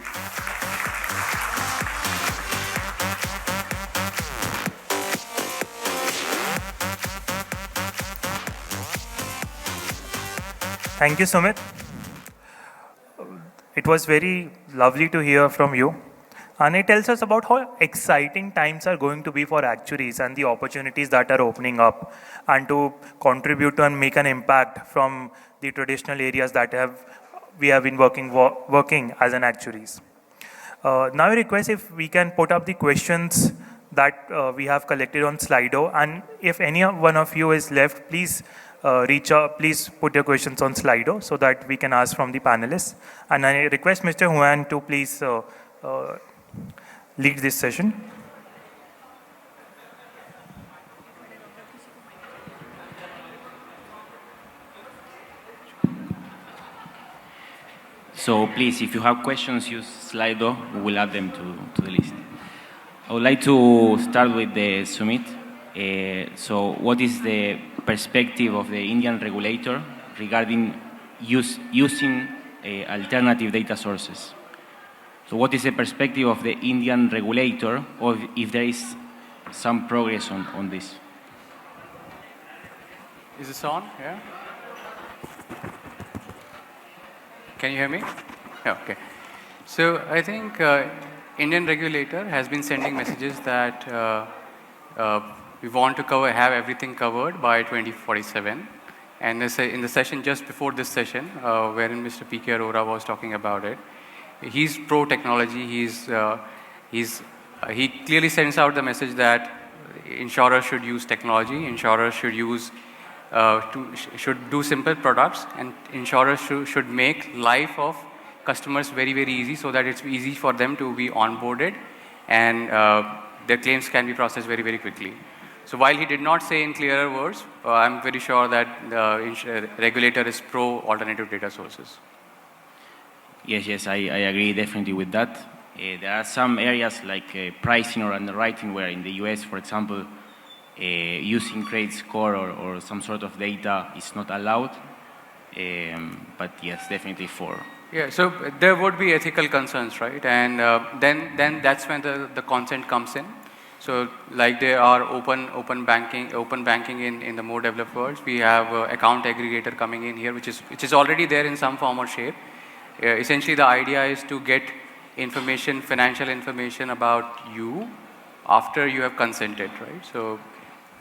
Thank you, Sumit. It was very lovely to hear from you. And it tells us about how exciting times are going to be for actuaries and the opportunities that are opening up, and to contribute to and make an impact from the traditional areas that we have been working as an actuaries. Now I request if we can put up the questions that we have collected on Slido, and if any one of you is left, please reach out, please put your questions on Slido so that we can ask from the panelists. And I request Mr. Juan to please lead this session. So please, if you have questions, use Slido. We will add them to the list. I would like to start with the Sumit. So what is the perspective of the Indian regulator regarding using alternative data sources? So what is the perspective of the Indian regulator, or if there is some progress on this? Is this on? Yeah. Can you hear me? Yeah, okay. So I think Indian regulator has been sending messages that we want to have everything covered by 2047. And in the session just before this session, wherein Mr. P.K. Arora was talking about it, he's pro-technology. He clearly sends out the message that insurers should use technology, insurers should should do simple products, and insurers should make life of customers very, very easy so that it's easy for them to be onboarded and their claims can be processed very, very quickly. So while he did not say in clearer words, I'm very sure that the regulator is pro-alternative data sources. Yes, I agree definitely with that. There are some areas like pricing or underwriting where in the US, for example, using credit score or some sort of data is not allowed. But yes, definitely for. Yeah, so there would be ethical concerns, right? And then that's when the consent comes in. So like there are open banking in the more developed worlds. We have account aggregator coming in here, which is already there in some form or shape. Essentially, the idea is to get information, financial information about you after you have consented, right? So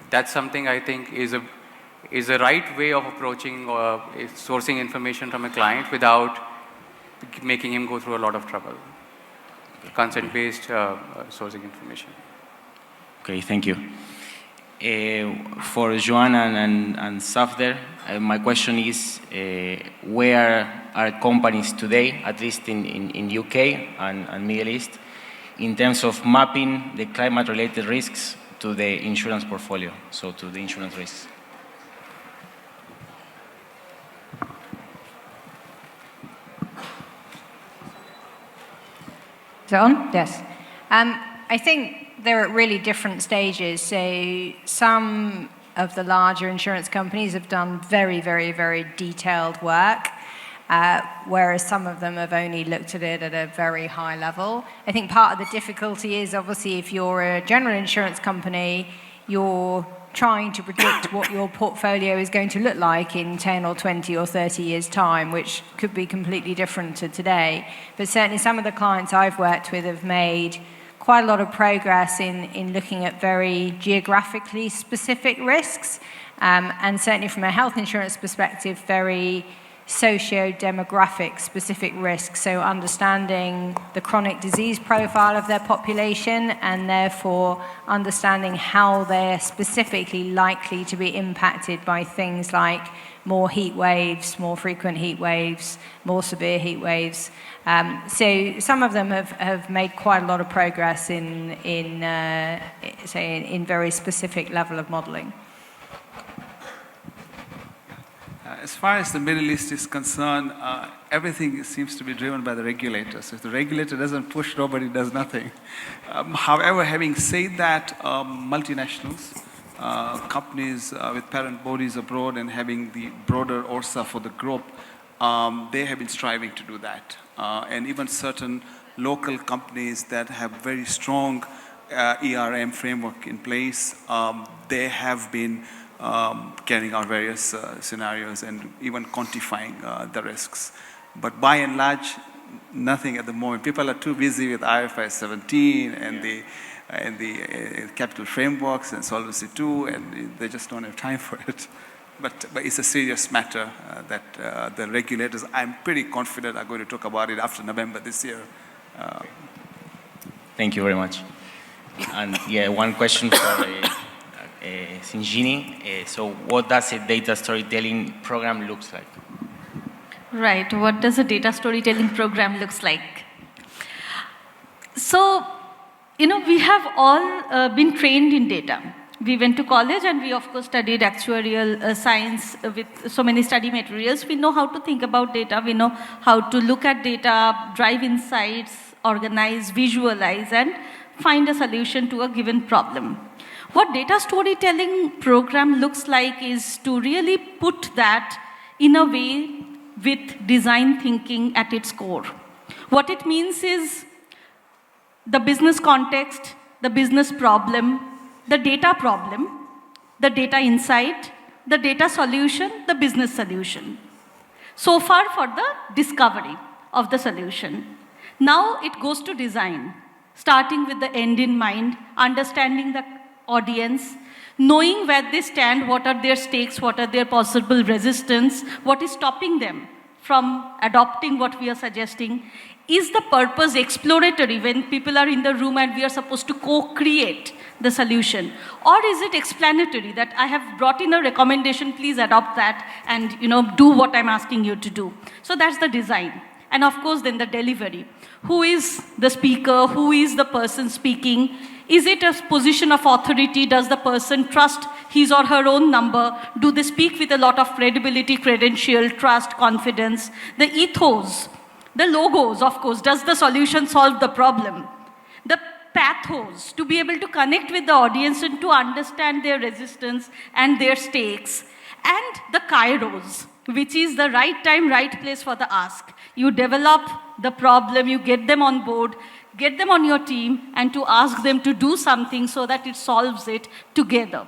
that's something I think is a right way of approaching sourcing information from a client without making him go through a lot of trouble. Consent-based sourcing information. Okay, thank you. For Joanne and Safder, my question is, where are companies today, at least in UK and Middle East, in terms of mapping the climate-related risks to the insurance portfolio, so to the insurance risks? Is it on? Yes. I think they're at really different stages. So some of the larger insurance companies have done very, very, very detailed work, whereas some of them have only looked at it at a very high level. I think part of the difficulty is obviously if you're a general insurance company, you're trying to predict what your portfolio is going to look like in 10 or 20 or 30 years' time, which could be completely different to today. But certainly some of the clients I've worked with have made quite a lot of progress in looking at very geographically specific risks, and certainly from a health insurance perspective, very socio-demographic specific risks. So understanding the chronic disease profile of their population and therefore understanding how they're specifically likely to be impacted by things like more heat waves, more frequent heat waves, more severe heat waves. So some of them have made quite a lot of progress in very specific level of modeling. As far as the Middle East is concerned, everything seems to be driven by the regulators. If the regulator doesn't push, nobody does nothing. However, having said that, multinationals, companies with parent bodies abroad and having the broader ORSA for the group, they have been striving to do that. And even certain local companies that have very strong ERM framework in place, they have been carrying out various scenarios and even quantifying the risks. But by and large, nothing at the moment. People are too busy with IFRS 17 and the capital frameworks and Solvency II, and they just don't have time for it. But it's a serious matter that the regulators, I'm pretty confident, are going to talk about it after November this year. Thank you very much. And yeah, one question for Sinjini. So what does a data storytelling program looks like? Right, what does a data storytelling program looks like? So, we have all been trained in data. We went to college and we, of course, studied actuarial science with so many study materials. We know how to think about data. We know how to look at data, drive insights, organize, visualize, and find a solution to a given problem. What data storytelling program looks like is to really put that in a way with design thinking at its core. What it means is the business context, the business problem, the data insight, the data solution, the business solution. So far for the discovery of the solution. Now it goes to design, starting with the end in mind, understanding the audience, knowing where they stand, what are their stakes, what are their possible resistance, what is stopping them from adopting what we are suggesting. Is the purpose exploratory when people are in the room and we are supposed to co-create the solution? Or is it explanatory that I have brought in a recommendation, please adopt that and do what I'm asking you to do? So that's the design. And of course then the delivery. Who is the speaker? Who is the person speaking? Is it a position of authority? Does the person trust his or her own number? Do they speak with a lot of credibility, credential, trust, confidence? The ethos. The logos, of course, does the solution solve the problem? The pathos, to be able to connect with the audience and to understand their resistance and their stakes. And the kairos, which is the right time, right place for the ask. You develop the problem, you get them on board, get them on your team, and to ask them to do something so that it solves it together.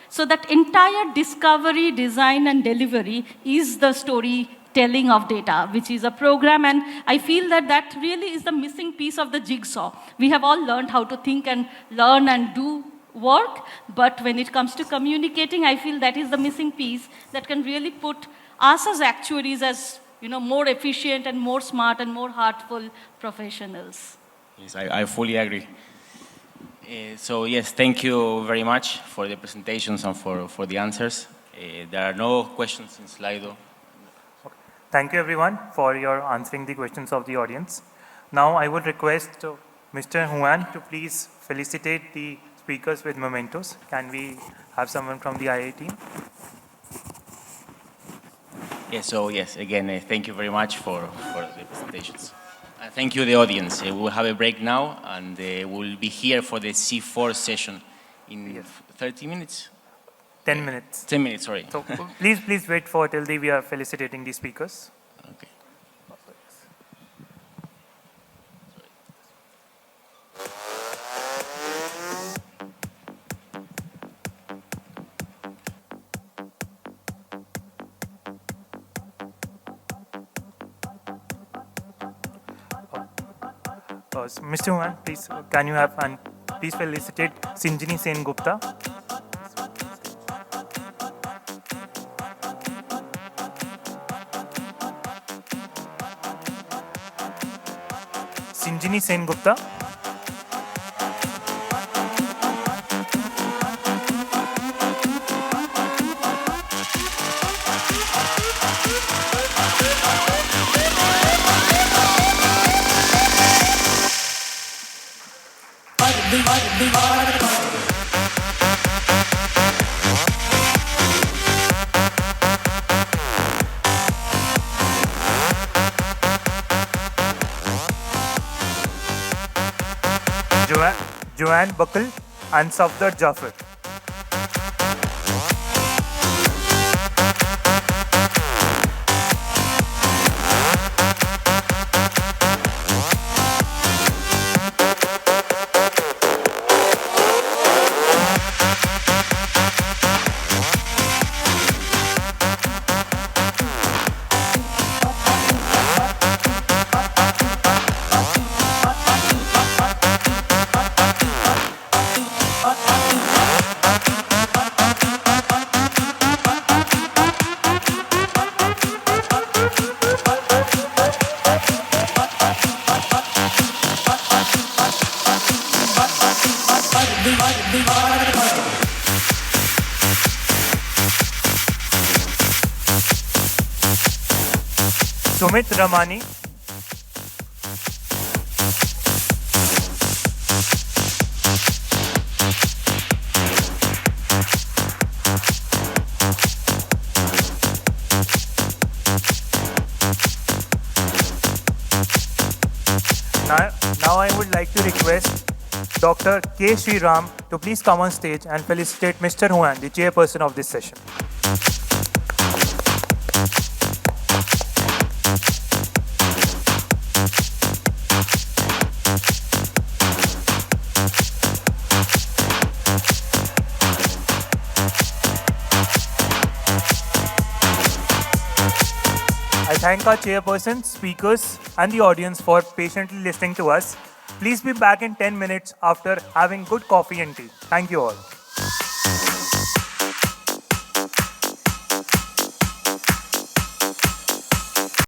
So that entire discovery, design, and delivery is the storytelling of data, which is a program, and I feel that that really is the missing piece of the jigsaw. We have all learned how to think and learn and do work, but when it comes to communicating, I feel that is the missing piece that can really put us as actuaries as more efficient and more smart and more heartful professionals. Yes, I fully agree. So yes, thank you very much for the presentations and for the answers. There are no questions in Slido. Thank you everyone for your answering the questions of the audience. Now I would request Mr. Juan to please felicitate the speakers with mementos. Can we have someone from the IA team? Yes, so yes, again, thank you very much for the presentations. Thank you, the audience. We will have a break now, and we'll be here for the C4 session in 30 minutes. 10 minutes. 10 minutes, sorry. So please wait for till we are felicitating the speakers. Okay. Mr. Juan, please, can you have, and please felicitate Sinjini Sengupta. Sinjini Sengupta. Joanne Buckle and Safder Jaffer. Sumit, Ramani. I would like to request Dr. K. Sriram to please come on stage and felicitate Mr. Juan, the chairperson of this session. I thank our chairperson, speakers, and the audience for patiently listening to us. Please be back in 10 minutes after having good coffee and tea. Thank you all.